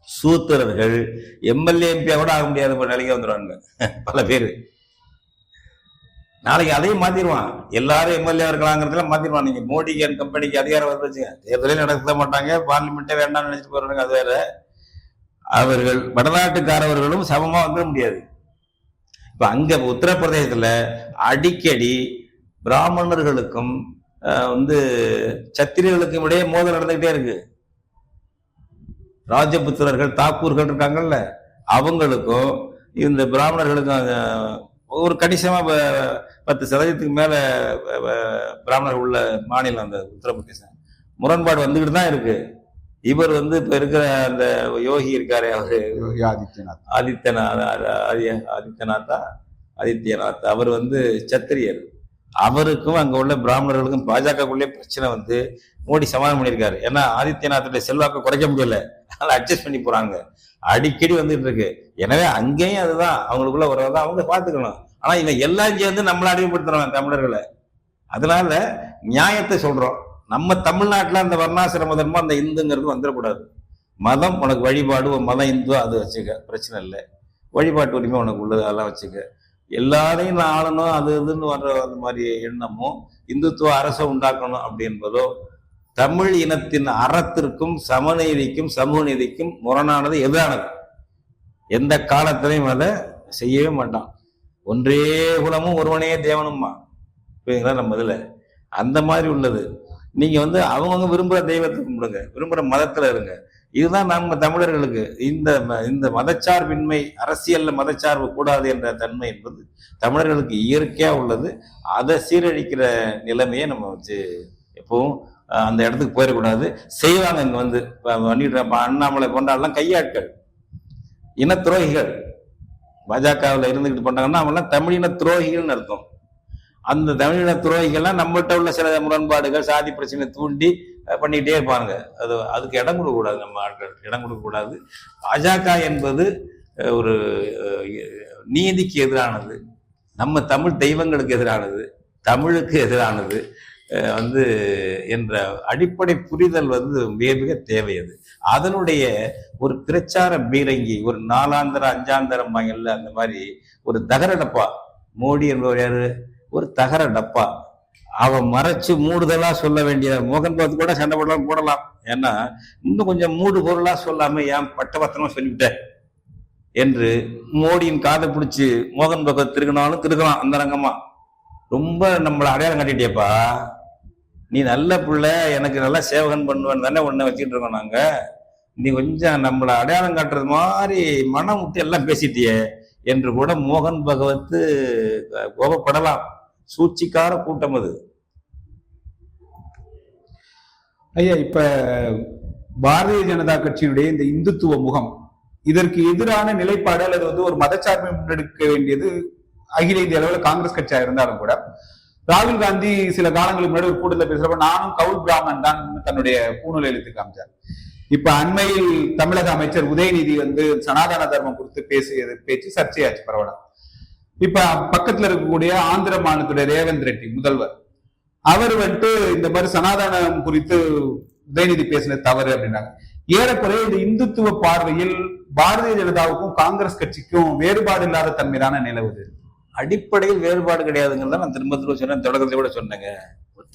சூத்திரர்கள் எம்எல்ஏ எம்பியா கூட ஆக முடியாத நிலைக்கு வந்துடுவாங்க பல பேர். நாளைக்கு அதையும் மாத்திடுவான், எல்லாரும் எம்எல்ஏ இருக்கலாங்கிறதுல மாத்திடுவான். நீங்க மோடிக்கு அண்ட் கம்பெனிக்கு அதிகாரம் வந்து வச்சுங்க, தேர்தலே நடத்த மாட்டாங்க, பார்லிமெண்ட்டே வேண்டாம்னு நினைச்சிட்டு போறாங்க, அது வேற. அவர்கள் வடநாட்டுக்காரவர்களும் சமமா வந்துட முடியாது. இப்ப அங்க உத்தரப்பிரதேசத்துல அடிக்கடி பிராமணர்களுக்கும் சத்திரியர்களுக்கும் இடையே மோதல் நடந்துகிட்டே இருக்கு. ராஜபுத்திரர்கள் தாக்கூர்கள் இருக்காங்கல்ல, அவங்களுக்கும் இந்த பிராமணர்களுக்கும் ஒரு கணிசமா 10% மேல பிராமணர்கள் உள்ள மாநிலம் அந்த உத்தரப்பிரதேசம். முரண்பாடு வந்துகிட்டு தான் இருக்கு. இவர் இப்ப இருக்கிற அந்த யோகி இருக்காரு, அவரு ஆதித்யநாத் அவர் சத்திரியர். அவருக்கும் அங்க உள்ள பிராமணர்களுக்கும் பாஜகக்குள்ளே பிரச்சனை மோடி சமாதானம் பண்ணியிருக்காரு. ஏன்னா ஆதித்யநாத்துடைய செல்வாக்கை குறைக்க முடியல, அதனால அட்ஜஸ்ட் பண்ணி போறாங்க. அடிக்கடி வந்துட்டு இருக்கு. எனவே அங்கேயும் அதுதான் அவங்களுக்குள்ள வரதான் அவங்க பாத்துக்கணும். ஆனா இவன் எல்லாம் சேர்ந்து நம்மளை அடிமைப்படுத்துறாங்க தமிழர்களை. அதனால நியாயத்தை சொல்றோம். நம்ம தமிழ்நாட்டுல அந்த வர்ணாசிரம தர்மம் அந்த இந்துங்கிறது வந்துடக்கூடாது. மதம் உனக்கு வழிபாடு, மதம் இந்து அது வச்சுக்க, பிரச்சனை இல்லை. வழிபாட்டு உரிமை உனக்கு உள்ளது, அதெல்லாம் வச்சுக்க. எல்லாரையும் நான் ஆளணும் அது இதுன்னு வர்ற அந்த மாதிரி எண்ணமும் இந்துத்துவ அரசை உண்டாக்கணும் அப்படி என்பதோ தமிழ் இனத்தின் அறத்திற்கும் சமநீதிக்கும் சமூக நீதிக்கும் முரணானது, எதிரானது. எந்த காலத்திலையும் அதை செய்யவே மாட்டான். ஒன்றே குலமும் ஒருவனே தேவனும்மா நம்ம இதுல அந்த மாதிரி உள்ளது. நீங்க அவங்கவுங்க விரும்புற தெய்வத்தை கும்பிடுங்க, விரும்புற மதத்துல இருங்க. இதுதான் நம்ம தமிழர்களுக்கு இந்த மதச்சார்பின்மை, அரசியல்ல மதச்சார்பு கூடாது என்ற தன்மை என்பது தமிழர்களுக்கு இயற்கையா உள்ளது. அதை சீரழிக்கிற நிலைமையை நம்ம எப்பவும் அந்த இடத்துக்கு போயிடக்கூடாது. செய்வாங்க. இங்க பண்ணிட்டு அண்ணாமலை கொண்டாடலாம் கையாட்கள், இன துரோகிகள். பாஜகவில் இருந்துகிட்டு பண்ணாங்கன்னா அவங்கெல்லாம் தமிழின துரோகிகள்னு அர்த்தம். அந்த தமிழின துரோகிகள்லாம் நம்மகிட்ட உள்ள சில முரண்பாடுகள், சாதி பிரச்சனை தூண்டி பண்ணிக்கிட்டே இருப்பாங்க. அதுக்கு இடம் கொடுக்க கூடாது, நம்ம ஆட்கள் இடம் கொடுக்க கூடாது. பாஜக என்பது ஒரு நீதிக்கு எதிரானது, நம்ம தமிழ் தெய்வங்களுக்கு எதிரானது, தமிழுக்கு எதிரானது என்ற அடிப்படை புரிதல் மிக மிக தேவை. அதனுடைய ஒரு பிரச்சார பீரங்கி, ஒரு 4ஆந்தர 5ஆந்தரம் வாங்கல அந்த மாதிரி ஒரு தகர டப்பா. மோடி என்பவர் யாரு? ஒரு தகர டப்பா. அவன் மறைச்சு மூடுதலா சொல்ல வேண்டிய மோகன் பகவத் கூட சண்டை போடலாம். ஏன்னா இன்னும் கொஞ்சம் மூடு பொருளா சொல்லாம ஏன் பட்டபத்திரமா சொல்லிவிட்ட என்று மோடியின் காதை பிடிச்சி மோகன் பகவத் திருக்கினாலும் திருக்கலாம். அந்த ரங்கமா ரொம்ப நம்மளை அடையாளம் காட்டிட்டேப்பா, நீ நல்ல பிள்ளை, எனக்கு நல்லா சேவகன் பண்ணுவேன்னு தானே ஒன்ன வச்சுக்கிட்டு இருக்கோம் நாங்க. நீ கொஞ்சம் நம்மளை அடையாளம் காட்டுறது மாதிரி மனம் விட்டு எல்லாம் பேசிட்டியே என்று கூட மோகன் பகவத் கோபப்படலாம். சூழ்ச்சிக்கார கூட்டம் அது. ஐயா, இப்ப பாரதிய ஜனதா கட்சியினுடைய இந்த இந்துத்துவ முகம், இதற்கு எதிரான நிலைப்பாடு அல்லது ஒரு மதச்சார்பை முன்னெடுக்க வேண்டியது அகில இந்திய அளவில் காங்கிரஸ் கட்சியா இருந்தாலும் கூட, ராகுல் காந்தி சில காலங்களுக்கு முன்னாடி ஒரு கூட்டத்தில் பேசுறப்ப நானும் கவுல் பிராமன் தான் தன்னுடைய பூணூல் எழுத்து காமிச்சார். இப்ப அண்மையில் தமிழக அமைச்சர் உதயநிதி சனாதன தர்மம் குறித்து பேசியது பேச்சு சர்ச்சையாச்சு பரவாயில்ல. இப்ப பக்கத்துல இருக்கக்கூடிய ஆந்திர மாநிலத்துடைய ரேவந்த் ரெட்டி முதல்வர், அவர் இந்த மாதிரி சனாதனம் குறித்து உதயநிதி பேசினது தவறு அப்படின்னாங்க. ஏறக்குறைய இந்த இந்துத்துவ பார்வையில் பாரதிய ஜனதாவுக்கும் காங்கிரஸ் கட்சிக்கும் வேறுபாடு இல்லாத தன்மையான நிலவுது. அடிப்படையில் வேறுபாடு கிடையாதுங்கிறத நான் திரும்ப சொன்னேன், தொடக்கத்தை கூட சொன்னேங்க.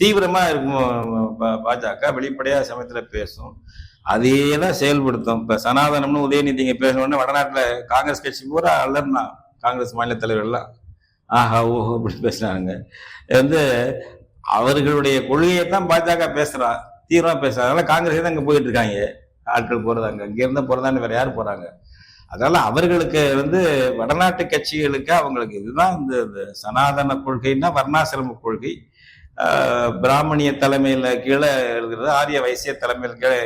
தீவிரமா இருக்கும் பாஜக, வெளிப்படையா சமயத்துல பேசும், அதையெல்லாம் செயல்படுத்தும். இப்ப சனாதனம்னு உதயநிதிங்க பேசணும்னா வடநாட்டுல காங்கிரஸ் கட்சி பூரா அல்லர்னா காங்கிரஸ் மாநில தலைவர்கள்லாம் ஆஹா ஓஹோ அப்படி பேசுறாங்க. அவர்களுடைய கொள்கையை தான் பாஜக பேசுறா, தீவிரமா பேசுறாங்க. அதனால காங்கிரஸே தான் அங்க போயிட்டு இருக்காங்க. ஆட்கள் போறது அங்க இருந்தா போறதான்னு வேற யாரு போறாங்க? அதனால அவர்களுக்கு வடநாட்டு கட்சிகளுக்கு அவங்களுக்கு இதுதான் இந்த சனாதன கொள்கைன்னா வர்ணாசிரம கொள்கை. பிராமணிய தலைமையில கீழே இருக்கிறது, ஆரிய வைசிய தலைமையில் கீழே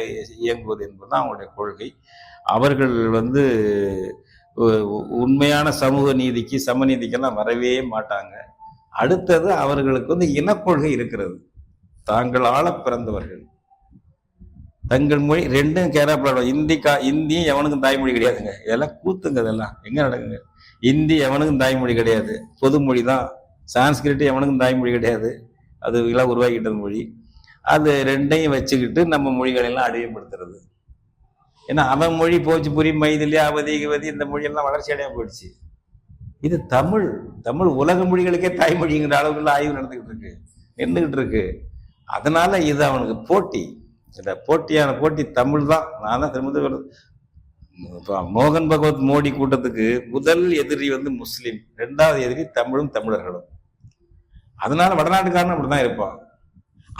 இயங்குவது என்பதுதான் அவங்களுடைய கொள்கை. அவர்கள் உண்மையான சமூக நீதிக்கு சமநீதிக்கெல்லாம் வரவே மாட்டாங்க. அடுத்தது அவர்களுக்கு இனக்கொள்கை இருக்கிறது. தாங்கள் ஆள பிறந்தவர்கள் தங்கள் மொழி ரெண்டும் கேரப்படும். இந்தியும் எவனுக்கும் தாய்மொழி கிடையாதுங்க. இதெல்லாம் கூத்துங்க. இதெல்லாம் எங்க நடக்குங்க? இந்தி எவனுக்கும் தாய்மொழி கிடையாது, பொது மொழி தான். சான்ஸ்கிரிட் எவனுக்கும் தாய்மொழி கிடையாது, அது எல்லாம் உருவாக்கிட்டது மொழி. அது ரெண்டையும் வச்சுக்கிட்டு நம்ம மொழிகளெல்லாம் அடிமைப்படுத்துறது. ஏன்னா அவன் மொழி போஜ்புரி, மைதிலி, அவதி கிவதி இந்த மொழியெல்லாம் வளர்ச்சி அடையாம போயிடுச்சு. இது தமிழ் உலக மொழிகளுக்கே தாய்மொழிங்கிற அளவுக்குள்ள ஆய்வு நின்றுகிட்டு இருக்கு. அதனால இது அவனுக்கு போட்டி. இந்த போட்டி தமிழ் தான். நான் தான் திரும்ப மோகன் பகவத் மோடி கூட்டத்துக்கு முதல் எதிரி முஸ்லீம், ரெண்டாவது எதிரி தமிழும் தமிழர்களும். அதனால வடநாட்டுக்காரன் அப்படிதான் இருப்பான்.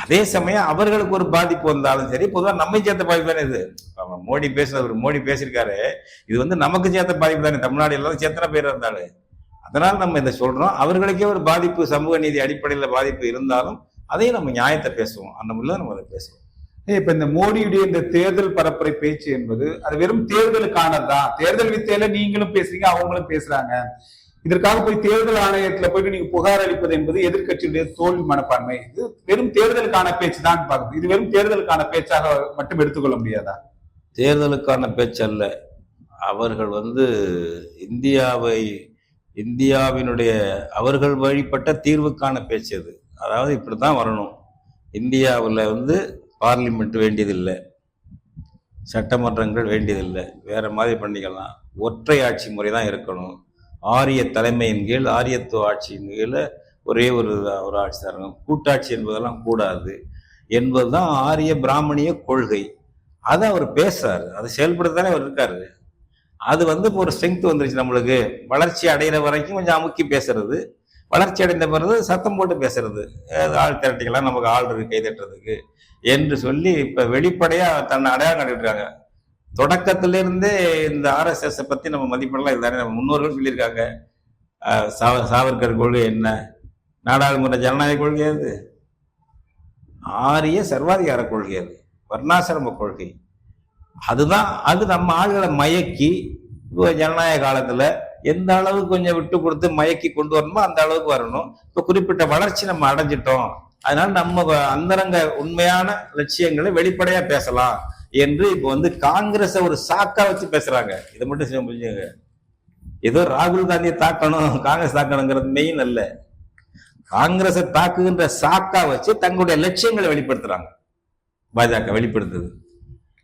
அதே சமயம் அவர்களுக்கு ஒரு பாதிப்பு வந்தாலும் சரி, பொதுவாக நம்ம சேர்த்த பாதிப்பு தானே இது. மோடி பேசியிருக்காரு, இது நமக்கு சேர்த்த பாதிப்பு தானே. தமிழ்நாடு எல்லாரும் சேர்த்தன பேர் இருந்தாலும். அதனால நம்ம இதை சொல்றோம். அவர்களுக்கே ஒரு பாதிப்பு, சமூக நீதி அடிப்படையில் பாதிப்பு இருந்தாலும் அதையும் நம்ம நியாயத்தை பேசுவோம். அந்த முறையில் நம்ம அதை பேசுவோம். இப்ப இந்த மோடியுடைய இந்த தேர்தல் பரப்புரை பேச்சு என்பது அது வெறும் தேர்தலுக்கானதுதான். தேர்தல் வித்தையில நீங்களும் பேசுறீங்க, அவங்களும் பேசுறாங்க. இதற்காக போய் தேர்தல் ஆணையத்துல போயிட்டு நீங்க புகார் அளிப்பது என்பது எதிர்கட்சியுடைய தோல்வி மனப்பான்மை. இது வெறும் தேர்தலுக்கான பேச்சு தான் பார்க்குது. இது வெறும் தேர்தலுக்கான பேச்சாக மட்டும் எடுத்துக்கொள்ள முடியாதா? தேர்தலுக்கான பேச்சு அல்ல. அவர்கள் இந்தியாவினுடைய அவர்கள் வழிபட்ட தீர்வுக்கான பேச்சு அது. அதாவது இப்படித்தான் வரணும். இந்தியாவில் பார்லிமெண்ட் வேண்டியதில்லை, சட்டமன்றங்கள் வேண்டியதில்லை, வேற மாதிரி பண்ணிக்கலாம். ஒற்றை ஆட்சி முறை தான் இருக்கணும். ஆரிய தலைமையின் கீழ், ஆரியத்துவ ஆட்சியின் கீழ் ஒரே ஒரு ஆட்சி தரணும். கூட்டாட்சி என்பதெல்லாம் கூடாது என்பதுதான் ஆரிய பிராமணிய கொள்கை. அதை அவர் பேசுறாரு, அதை செயல்படுத்தானே அவர் இருக்காரு. அது ஒரு ஸ்ட்ரென்த் வந்துருச்சு நம்மளுக்கு. வளர்ச்சி அடைகிற வரைக்கும் கொஞ்சம் அமுக்கி பேசுறது, வளர்ச்சி அடைந்த பிறகு சத்தம் போட்டு பேசுறது. ஆள் திரட்டிக்கலாம், நமக்கு ஆள் இருக்கு கை தட்டுறதுக்கு என்று சொல்லி இப்ப வெளிப்படையா தன்னை அடையாளம் கண்டுட்டாங்க. தொடக்கத்திலிருந்தே இந்த RSS பத்தி நம்ம மதிப்பெல்லாம் இதுதானே. நம்ம முன்னோர்கள் சொல்லியிருக்காங்க. சாவர்கர் கொள்கை என்ன? நாடாளுமன்ற ஜனநாயக கொள்கை அது, ஆரிய சர்வாதிகார கொள்கை அது, வர்ணாசிரம கொள்கை. அதுதான். அது நம்ம ஆளுகளை மயக்கி ஜனநாயக காலத்துல எந்த அளவுக்கு கொஞ்சம் விட்டு கொடுத்து மயக்கி கொண்டு வரணுமோ அந்த அளவுக்கு வரணும். இப்ப குறிப்பிட்ட வளர்ச்சி நம்ம அடைஞ்சிட்டோம், அதனால நம்ம அந்தரங்க உண்மையான லட்சியங்களை வெளிப்படையா பேசலாம் என்று இப்ப காங்கிரஸ ஒரு சாக்கா வச்சு பேசுறாங்க. இதை மட்டும் புரிஞ்சுங்க. ஏதோ ராகுல் காந்தியை தாக்கணும், காங்கிரஸ் தாக்கணுங்கிறது மெயின் அல்ல. காங்கிரஸை தாக்குகின்ற சாக்கா வச்சு தங்களுடைய லட்சியங்களை வெளிப்படுத்துறாங்க. பாஜக வெளிப்படுத்துது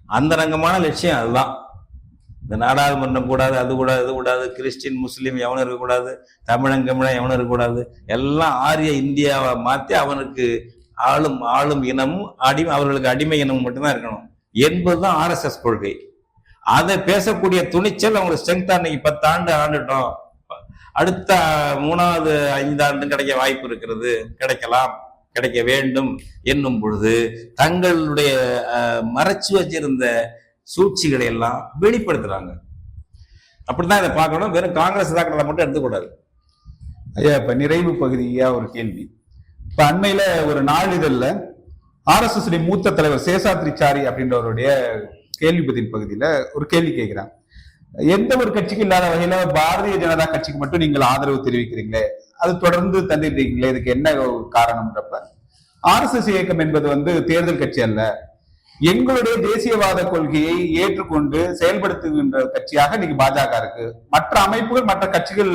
அந்தரங்கமான லட்சியம் அதுதான். இந்த நாடாளுமன்றம் கூடாது, அது கூடாது, இது கூடாது, கிறிஸ்டின் முஸ்லீம் எவனும் இருக்கக்கூடாது, தமிழன் எவனும் இருக்கக்கூடாது, எல்லாம் ஆரிய இந்தியாவை மாற்றி அவனுக்கு ஆளும் இனமும் அவர்களுக்கு அடிமை இனமும் மட்டும்தான் இருக்கணும் என்பதுதான் RSS கொள்கை. அதை பேசக்கூடிய துணிச்சல் அவங்களுக்கு ஸ்ட்ரென்த். அன்னைக்கு 10 ஆண்டு ஆண்டுட்டோம், அடுத்த 3வது 5 ஆண்டு கிடைக்க வாய்ப்பு இருக்கிறது, கிடைக்க வேண்டும் என்னும் பொழுது தங்களுடைய மறைச்சு வச்சிருந்த சூழ்ச்சிகளை எல்லாம் வெளிப்படுத்துறாங்க. அப்படித்தான் இதை பார்க்கணும். வெறும் காங்கிரஸ் தாக்குறதை மட்டும் எடுத்துக்கூடாது. ஐயா, இப்ப நிறைவு பகுதியா ஒரு கேள்வி. இப்ப அண்மையில ஒரு நாளிதழ்ல RSS மூத்த தலைவர் சேஷாத்ரிச்சாரி அப்படின்றவருடைய கேள்வி பதில் பகுதியில ஒரு கேள்வி கேட்கிறாங்க. எந்த ஒரு கட்சிக்கு இல்லாத வகையில பாரதிய ஜனதா கட்சிக்கு மட்டும் நீங்கள் ஆதரவு தெரிவிக்கிறீங்களே, அது தொடர்ந்து தந்திருக்கீங்களே, இதுக்கு என்ன காரணம்ன்றப்ப RSS இயக்கம் என்பது தேர்தல் கட்சி அல்ல, எங்களுடைய தேசியவாத கொள்கையை ஏற்றுக்கொண்டு செயல்படுத்துகின்ற கட்சியாக இன்னைக்கு பாஜக இருக்கு. மற்ற அமைப்புகள், மற்ற கட்சிகள்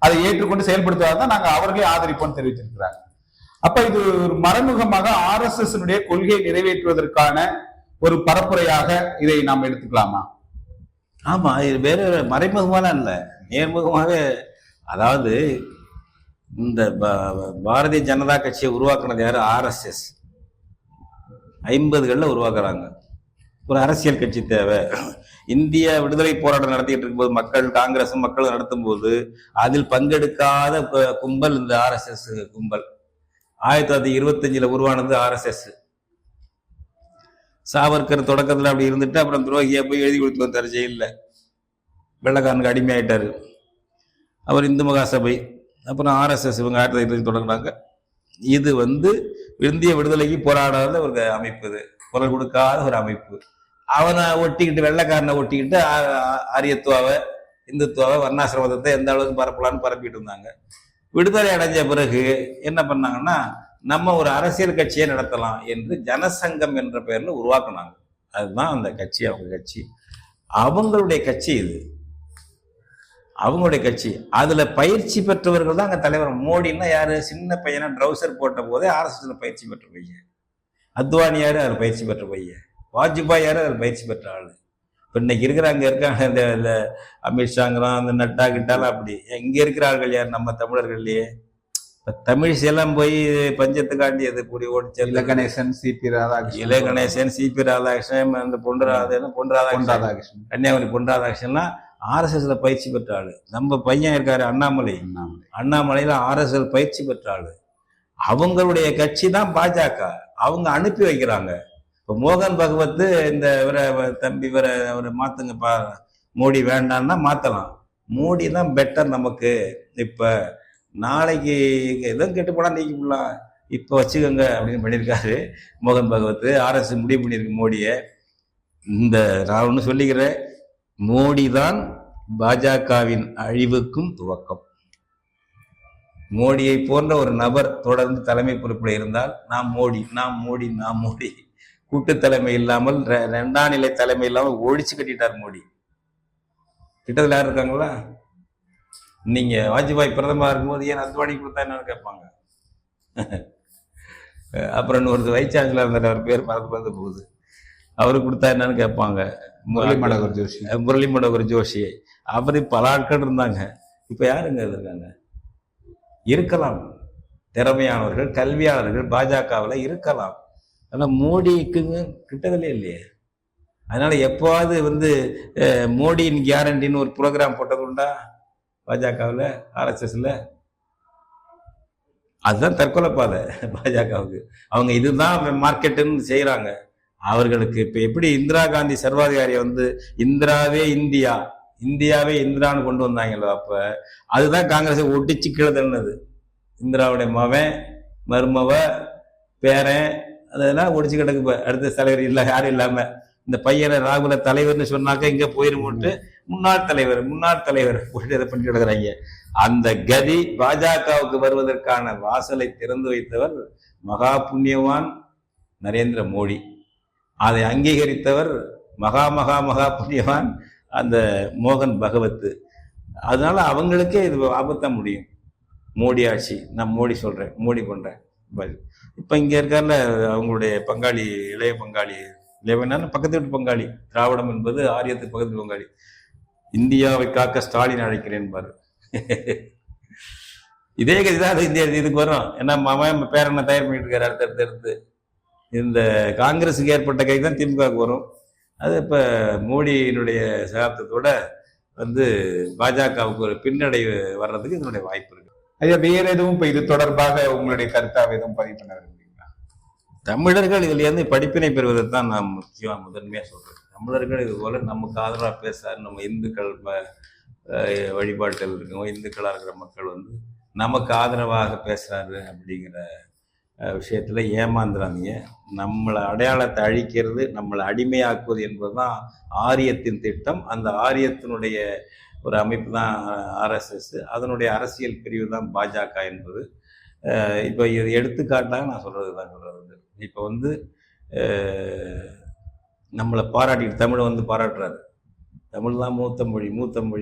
அதை ஏற்றுக்கொண்டு செயல்படுத்துவதான் நாங்க அவர்களே ஆதரிப்போம் தெரிவிச்சிருக்கிறாங்க. அப்ப இது ஒரு மறைமுகமாக RSS கொள்கையை நிறைவேற்றுவதற்கான ஒரு பரப்புரையாக இதை நாம் எடுத்துக்கலாமா? ஆமா, இது வேற மறைமுகமான இல்ல, நேர்முகமாக. அதாவது இந்த பாரதிய ஜனதா கட்சியை உருவாக்குனது யாரு? RSS 50களில் உருவாக்குறாங்க. ஒரு அரசியல் கட்சி தேவை. இந்திய விடுதலை போராட்டம் நடத்திட்டு இருக்கும்போது காங்கிரசும் மக்கள் நடத்தும் போது அதில் பங்கெடுக்காத கும்பல் இந்த RSS கும்பல். 1925 உருவானது RSS. சாவர்கர் தொடக்கத்தில் அப்படி இருந்துட்டு அப்புறம் துரோகியா போய் எழுதி கொடுத்து வந்தார் ஜெயிலில். வெள்ளைக்காரனுக்கு அடிமையாயிட்டாரு. அவர் இந்து மகாசபை, அப்புறம் ஆர்எஸ்எஸ், இவங்க 1950 தொடங்கினாங்க. இது இந்திய விடுதலைக்கு போராடாத ஒரு அமைப்பு, இது குரல் கொடுக்காத ஒரு அமைப்பு. அவனை ஒட்டிக்கிட்டு, வெள்ளைக்காரனை ஒட்டிக்கிட்டு ஆரியத்துவாவை, இந்துத்துவாவை, வர்ணாசிரமத்தை எந்த அளவுக்கு பரப்பலான்னு பரப்பிட்டு இருந்தாங்க. விடுதலை அடைஞ்ச பிறகு என்ன பண்ணாங்கன்னா, நம்ம ஒரு அரசியல் கட்சியை நடத்தலாம் என்று ஜனசங்கம் என்ற பெயர்ல உருவாக்குனாங்க. அதுதான் அந்த கட்சி, அவங்க கட்சி, அவங்களுடைய கட்சி இது, அவங்களுடைய கட்சி. அதுல பயிற்சி பெற்றவர்கள் தான் அங்க தலைவர். மோடின்னா யாரு? சின்ன பையனா ட்ரௌசர் போட்ட போதே ஆர்எஸ்எஸ்ல பயிற்சி பெற்ற பையன். அத்வானி யாரு? அதில் பயிற்சி பெற்ற பையன். வாஜ்பாய் யாரு? அதில் பயிற்சி பெற்ற ஆளு. இப்போ இன்னைக்கு அங்க இருக்காங்க இந்த அமித்ஷாங்கிறோம், அந்த நட்டா கிட்டாலும் அப்படி. இங்க இருக்கிற ஆள்கள் யார்? நம்ம தமிழர்கள்லயே தமிழிசையெல்லாம் போய் பஞ்சத்துக்காண்டி அது கூடி ஓடிச்சு. இலகணேசன், சிபி ராதாகிருஷ்ணன், இலகணேசன், சிபி ராதாகிருஷ்ணன், அந்த பொன் ராதாகிருஷ்ணன், கன்னியாகுமரி பொன் ராதாகிருஷ்ணன்லாம் ஆர்எஸ்எஸ்ல பயிற்சி பெற்ற ஆளு. நம்ம பையன் இருக்காரு அண்ணாமலையில ஆர்எஸ்எஸ் பயிற்சி பெற்ற ஆளு. அவங்களுடைய கட்சி தான் பாஜக. அவங்க அனுப்பி வைக்கிறாங்க. இப்போ மோகன் பகவத் இந்த தம்பி அவரை மாத்துங்கப்பா, மோடி வேண்டான்னா மாத்தலாம். மோடி தான் பெட்டர் நமக்கு. இப்ப நாளைக்கு எதுவும் கெட்டு போனா நீக்கி போடலாம், இப்ப வச்சுக்கோங்க அப்படின்னு பண்ணியிருக்காரு மோகன் பகவத். ஆர்எஸ் முடிவு பண்ணியிருக்கு மோடியை. நான் ஒன்று சொல்லிக்கிறேன், மோடி தான் பாஜகவின் அழிவுக்கும் துவக்கம். மோடியை போன்ற ஒரு நபர் தொடர்ந்து தலைமை பொறுப்பில் இருந்தால் நாம் மோடி கூட்டு தலைமை இல்லாமல், 2ஆம் நிலை தலைமை இல்லாமல் ஒழிச்சு கட்டிட்டார் மோடி. கிட்டத்தில் யார் இருக்காங்களா? நீங்க வாஜ்பாய் பிரதமர் இருக்கும்போது ஏன் அத்வானி கொடுத்தா என்னன்னு கேட்பாங்க. அப்புறம் இன்னொரு வைஸ் சான்சலர் இருந்தார், அவர் பேர் மறந்து போகுது, அவரு கொடுத்தா என்னன்னு கேட்பாங்க. முரளி மனோகர் ஜோஷி, அவரு பல ஆட்கள் இருந்தாங்க. இப்ப யாருங்க இருக்காங்க? இருக்கலாம், திறமையானவர்கள், கல்வியாளர்கள் பாஜகவில் இருக்கலாம். ஆனா மோடிக்குங்க கிட்டதிலே இல்லையே. அதனால எப்போவாது மோடியின் கேரண்டின்னு ஒரு ப்ரோக்ராம் போட்டது உண்டா பாஜகவில், ஆர்எஸ்எஸ்ல? அதுதான் தற்கொலை பாதை பாஜகவுக்கு. அவங்க இதுதான் மார்க்கெட்டுன்னு செய்யறாங்க. அவர்களுக்கு இப்ப எப்படி இந்திரா காந்தி சர்வாதிகாரியை இந்திராவே இந்தியா, இந்தியாவே இந்திரான்னு கொண்டு வந்தாங்களோ, அப்ப அதுதான் காங்கிரஸை ஒட்டிச்சு கீழே தள்ளினது. இந்திராவுடைய மவன், மருமவ, பேரன், அதெல்லாம் ஒடிச்சு கிடக்கு. அடுத்த தலைவர் இல்லை, யாரும் இல்லாம இந்த பையனை ராகுல தலைவர்னு சொன்னாக்க இங்க போயிருமோட்டு முன்னாள் தலைவர் போட்டு இதை பண்ணி கிடக்குறாங்க. அந்த கதி பாஜகவுக்கு வருவதற்கான வாசலை திறந்து வைத்தவர் மகா புண்ணியவான் நரேந்திர மோடி. அதை அங்கீகரித்தவர் மகா மகா மகா புண்ணியவான் அந்த மோகன் பகவத். அதனால அவங்களுக்கே இது ஆபத்தா முடியும். மோடி ஆட்சி, நான் மோடி சொல்றேன், மோடி பண்றேன். இப்ப இங்க இருக்காருல அவங்களுடைய பங்காளி, இளைய பங்காளி, இளையவனான பக்கத்து வீட்டு பங்காளி, திராவிடம் என்பது ஆரியத்துக்கு பக்கத்து பங்காளி. இந்தியாவை காக்க ஸ்டாலின் அழைக்கிறேன் பாரு. இதே கதிதான் இந்தியா இதுக்கு வரும். ஏன்னா மாமன் பேரனை தயார் பண்ணிட்டு இருக்காரு அடுத்தடுத்து. இந்த காங்கிரஸுக்கு ஏற்பட்ட கை தான் திமுகவுக்கு வரும். அது இப்ப மோடியினுடைய சகாப்தத்தோட பாஜகவுக்கு ஒரு பின்னடைவு வர்றதுக்கு இதனுடைய வாய்ப்பு இருக்கு. ஐயா, வேற எதுவும் இப்ப இது தொடர்பாக உங்களுடைய கருத்தாக எதுவும் பதிவு பண்ண விரும்புறீங்களா? தமிழர்கள் இதுல இருந்து படிப்பினை பெறுவதை தான் நான் முதன்மையா சொல்றேன். தமிழர்கள் இது போல நமக்கு ஆதரவா பேசாரு, நம்ம இந்துக்கள் வழிபாட்டில் இருக்கவங்க, இந்துக்களா இருக்கிற மக்கள் நமக்கு ஆதரவாக பேசுறாரு அப்படிங்கிற விஷயத்துல ஏமாந்துறாதீங்க. நம்மளை அடையாளத்தை அழிக்கிறது, நம்மளை அடிமையாக்குவது என்பதுதான் ஆரியத்தின் திட்டம். அந்த ஆரியத்தினுடைய ஒரு அமைப்பு தான் ஆர்எஸ்எஸ். அதனுடைய அரசியல் பிரிவு தான் பாஜக என்பது. இப்போ இது எடுத்துக்காட்டாக நான் சொல்றது தான் சொல்றது. இப்போ நம்மளை பாராட்டிட்டு தமிழை பாராட்டுறாரு. தமிழ் தான் மூத்த மொழி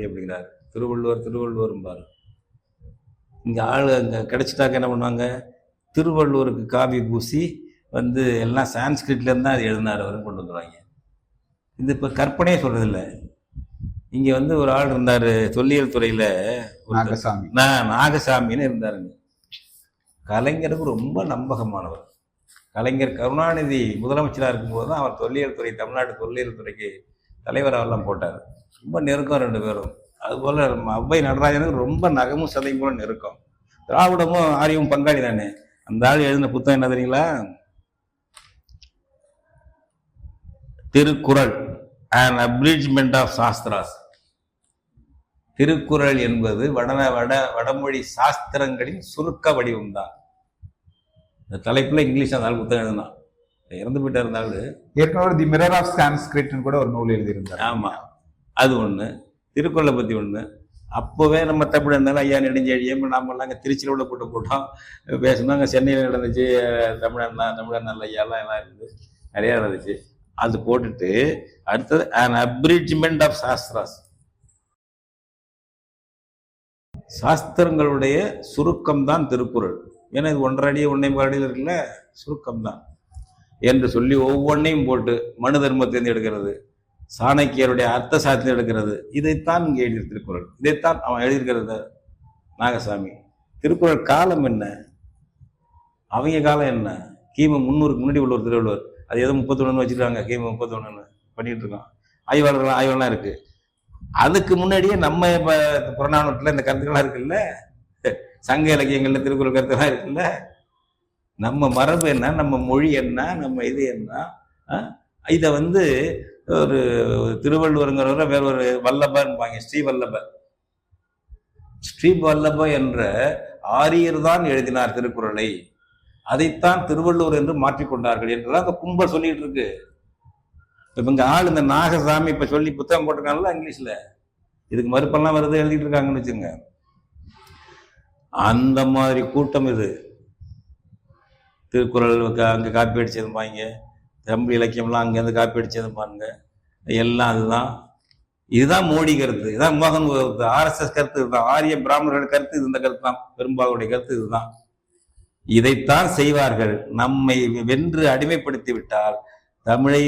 அப்படிங்கிறாரு. திருவள்ளுவரும்பாரு. இங்கே ஆள் அங்கே கிடைச்சிட்டாக்க என்ன பண்ணுவாங்க, திருவள்ளுவருக்கு காவி பூசி எல்லாம் சான்ஸ்கிரிட்லேருந்து தான் அது எழுதினார் அவரும் கொண்டு வந்துடுவாங்க. இது இப்போ கற்பனையே சொல்றதில்லை. இங்கே ஒரு ஆள் இருந்தார் தொல்லியல் துறையில், நாகசாமின்னு இருந்தாருங்க. கலைஞருக்கு ரொம்ப நம்பகமானவர். கலைஞர் கருணாநிதி முதலமைச்சராக இருக்கும்போது தான் அவர் தொல்லியல் துறை, தமிழ்நாட்டு தொல்லியல் துறைக்கு தலைவராகலாம் போட்டார். ரொம்ப நெருக்கம் ரெண்டு பேரும். அதுபோல் அவ்வை நடராஜனுக்கு ரொம்ப நகமும் சதையும் போல நெருக்கம். திராவிடமும் ஆரியமும் பங்காளி தானே. அந்த ஆள் எழுதின புத்தகம் என்ன தெரியுங்களா? Thirukkural, an abridgment of shastras. Thirukkural என்பது வடமொழி சாஸ்திரங்களின் சுருக்க வடிவம்தான். இந்த தலைப்புல இங்கிலீஷ் அந்த புத்தகம் எழுதினான், இறந்து போயிட்டா இருந்தாலும். ஏற்கனவே தி மிரர் ஆஃப் சான்ஸ்கிரிட்னு கூட ஒரு நூல் எழுதியிருந்தார். ஆமா, அது ஒண்ணு. திருக்குறளை பத்தி ஒண்ணு. அப்போவே நம்ம தமிழ் இருந்தாலும் ஐயா நெடுஞ்செழியன் நாமெல்லாம் அங்கே திருச்சியில் உள்ள கூட்டம் போட்டோம் பேசணும். அங்கே சென்னையில் நடந்துச்சு, தமிழண்ணா ஐயாலாம் எல்லாம் இருந்து நிறையா நடந்துச்சு. அது போட்டுட்டு அடுத்தது an abridgment of சாஸ்திராஸ், சாஸ்திரங்களுடைய சுருக்கம் தான் திருக்குறள். ஏன்னா இது 1.5 அடி 1.25 அடியில் இருக்குல்ல, சுருக்கம் தான் என்று சொல்லி ஒவ்வொன்றையும் போட்டு மனு தர்மத்திலிருந்து எடுக்கிறது, சாணக்கியருடைய அர்த்த சாஸ்திரம் எடுக்கிறது, இதைத்தான் இங்கே எழுதிய திருக்குறள். இதைத்தான் அவன் எழுதியிருக்கிறது நாகசாமி. திருக்குறள் காலம் என்ன, அவங்க காலம் என்ன? கிமு 300க்கு முன்னாடி உள்ள ஒரு திருவள்ளுவர், அது ஏதோ 31 வச்சிருக்காங்க, கிமு 31 பண்ணிட்டு இருக்கோம். ஆய்வாளர்லாம் இருக்கு. அதுக்கு முன்னாடியே நம்ம இப்ப புறநானூற்றுல இந்த கருத்துக்கள்லாம் இருக்குல்ல, சங்க இலக்கியங்கள்ல திருக்குறள் கருத்துலாம் இருக்குல்ல. நம்ம மரபு என்ன, நம்ம மொழி என்ன, நம்ம இது என்ன, இதை ஒரு திருவள்ளுவருங்கிறவரை வேற ஒரு வல்லபன்பாங்க, ஸ்ரீவல்லப என்ற ஆரியர் தான் எழுதினார் திருக்குறளை, அதைத்தான் திருவள்ளுவர் என்று மாற்றிக்கொண்டார்கள் என்றுதான் அந்த கும்பல் சொல்லிட்டு இருக்கு. இப்ப இங்க ஆள் இந்த நாகசாமி இப்ப சொல்லி புத்தகம் போட்டிருக்காங்கல்ல இங்கிலீஷ்ல, இதுக்கு மறுப்பெல்லாம் வருது எழுதிட்டு இருக்காங்கன்னு வச்சுங்க. அந்த மாதிரி கூட்டம் இது. திருக்குறள் அங்க காப்பி அடிச்சதுப்பாங்க, தமிழ் இலக்கியம்லாம் அங்கேருந்து காப்பி அடிச்சதுப்பாங்க, எல்லாம் அதுதான். இதுதான் மோடி கருத்து, இதுதான் மோகன் RSS கருத்து, இதுதான் ஆரிய பிராமணர்கள் கருத்து, இது இந்த கருத்து தான், பெரும்பாலுடைய கருத்து இதுதான். இதைத்தான் செய்வார்கள். நம்மை வென்று அடிமைப்படுத்தி விட்டால் தமிழை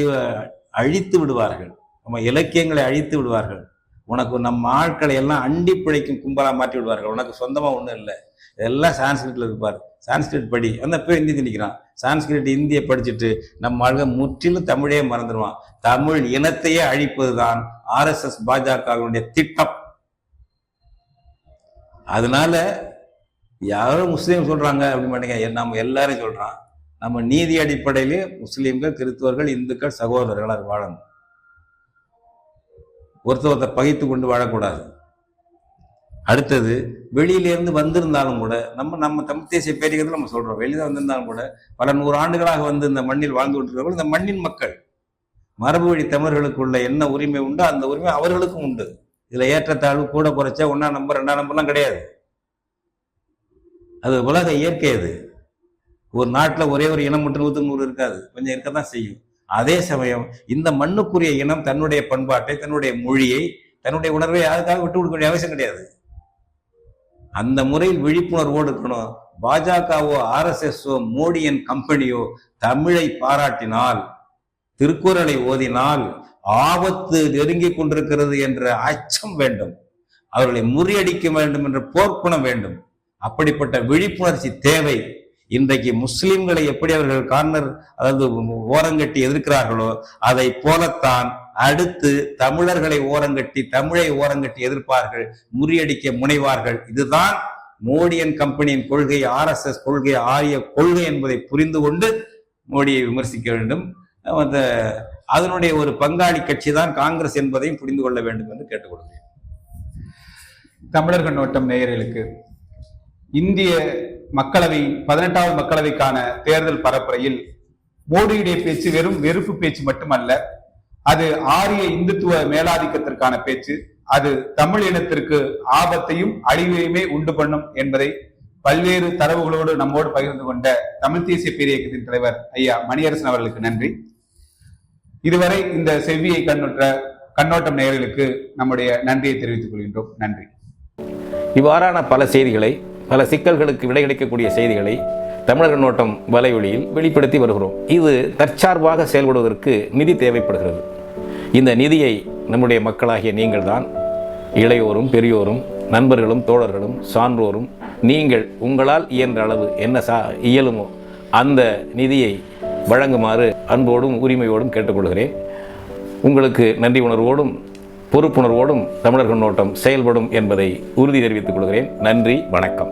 அழித்து விடுவார்கள், நம்ம இலக்கியங்களை அழித்து விடுவார்கள். உனக்கு நம்ம ஆட்களை எல்லாம் அண்டி பிழைக்கும் கும்பலா மாற்றி விடுவார்கள். உனக்கு சொந்தமா ஒண்ணும் இல்லை, இதெல்லாம் சான்ஸ்கிரிட்ல இருப்பார். சான்ஸ்கிரிட் படி அந்த பேர் ஹிந்தி திணிக்கிறான். சான்ஸ்கிரிட் இந்தியை படிச்சுட்டு நம்ம ஆளுங்க முற்றிலும் தமிழே மறந்துடுவான். தமிழ் இனத்தையே அழிப்பதுதான் RSS பாஜகவினுடைய திட்டம். அதனால யாரும் முஸ்லீம் சொல்றாங்க அப்படி மாட்டேங்க, நம்ம எல்லாரும் சொல்றான். நம்ம நீதி அடிப்படையிலே முஸ்லீம்கள், கிறிஸ்துவர்கள், இந்துக்கள் சகோதரர்களாக வாழணும். ஒருத்தர் பகைத்து கொண்டு வாழக்கூடாது. அடுத்தது, வெளியிலிருந்து வந்திருந்தாலும் கூட நம்ம தமிழ் தேசிய பேரியக்கத்தில் நம்ம சொல்றோம், வெளியில வந்திருந்தாலும் கூட பல 100 ஆண்டுகளாக இந்த மண்ணில் வாழ்ந்து கொண்டிருக்கிறவர்கள் இந்த மண்ணின் மக்கள். மரபு வழி தமிழர்களுக்குள்ள என்ன உரிமை உண்டோ அந்த உரிமை அவர்களுக்கும் உண்டு. இதுல ஏற்றத்தாழ்வு கூட குறைச்சா 1ஆம் நம்பர் 2ஆம் நம்பர்லாம் கிடையாது. அது உலக இயற்கை. அது ஒரு நாட்டில் ஒரே ஒரு இனம் மட்டும் 100 இருக்காது, கொஞ்சம் இருக்கத்தான் செய்யும். அதே சமயம் இந்த மண்ணுக்குரிய இனம் தன்னுடைய பண்பாட்டை, தன்னுடைய மொழியை, தன்னுடைய உணர்வை யாருக்காக விட்டு கொடுக்க வேண்டிய அவசியம் கிடையாது. அந்த முறையில் விழிப்புணர்வோடு இருக்கணும். பாஜகவோ RSSஓ மோடியின் கம்பெனியோ தமிழை பாராட்டினால், திருக்குறளை ஓதினால் ஆபத்து நெருங்கி கொண்டிருக்கிறது என்ற அச்சம் வேண்டும், அவர்களை முறியடிக்க வேண்டும் என்ற போர்க்குணம் வேண்டும். அப்படிப்பட்ட விழிப்புணர்ச்சி தேவை. இன்றைக்கு முஸ்லிம்களை எப்படி அவர்கள் ஓரங்கட்டி எதிர்க்கிறார்களோ அதை போலத்தான் அடுத்து தமிழர்களை ஓரங்கட்டி, தமிழை ஓரங்கட்டி எதிர்ப்பார்கள், முறியடிக்க முனைவார்கள். இதுதான் மோடியின் கம்பெனியின் கொள்கை, RSS கொள்கை, ஆரிய கொள்கை என்பதை புரிந்து கொண்டு மோடியை விமர்சிக்க வேண்டும். அதனுடைய ஒரு பங்காளி கட்சி தான் காங்கிரஸ் என்பதையும் புரிந்து கொள்ள வேண்டும் என்று கேட்டுக்கொள்கிறேன். தமிழர் கண்ணோட்டம் நேயர்களுக்கு இந்திய மக்களவை 18வது மக்களவைக்கான தேர்தல் பரப்புரையில் மோடியுடைய பேச்சு வெறும் வெறுப்பு பேச்சு மட்டுமல்ல, அது ஆரிய இந்துத்துவ மேலாதிக்கத்திற்கான பேச்சு. அது தமிழ் இனத்திற்கு ஆபத்தையும் அழிவையுமே உண்டு பண்ணும் என்பதை பல்வேறு தரவுகளோடு நம்மோடு பகிர்ந்து கொண்ட தமிழ் தேசிய பேரியக்கத்தின் தலைவர் ஐயா மணியரசன் அவர்களுக்கு நன்றி. இதுவரை இந்த செவ்வியை கண்ணோட்டம் நேயர்களுக்கு நம்முடைய நன்றியை தெரிவித்துக் கொள்கின்றோம். நன்றி. இவ்வாறான பல செய்திகளை, பல சிக்கல்களுக்கு விடை கிடைக்கக்கூடிய செய்திகளை தமிழர் கண்ணோட்டம் வலைவழியில் வெளிப்படுத்தி வருகிறோம். இது தற்சார்பாக செயல்படுவதற்கு நிதி தேவைப்படுகிறது. இந்த நிதியை நம்முடைய மக்களாகிய நீங்கள் தான், இளையோரும் பெரியோரும் நண்பர்களும் தோழர்களும் சான்றோரும், நீங்கள் உங்களால் இயன்ற அளவு என்ன இயலுமோ அந்த நிதியை வழங்குமாறு அன்போடும் உரிமையோடும் கேட்டுக்கொள்கிறேன். உங்களுக்கு நன்றி உணர்வோடும் பொறுப்புணர்வோடும் தமிழர் கண்ணோட்டம் செயல்படும் என்பதை உறுதி தெரிவித்துக் கொள்கிறேன். நன்றி, வணக்கம்.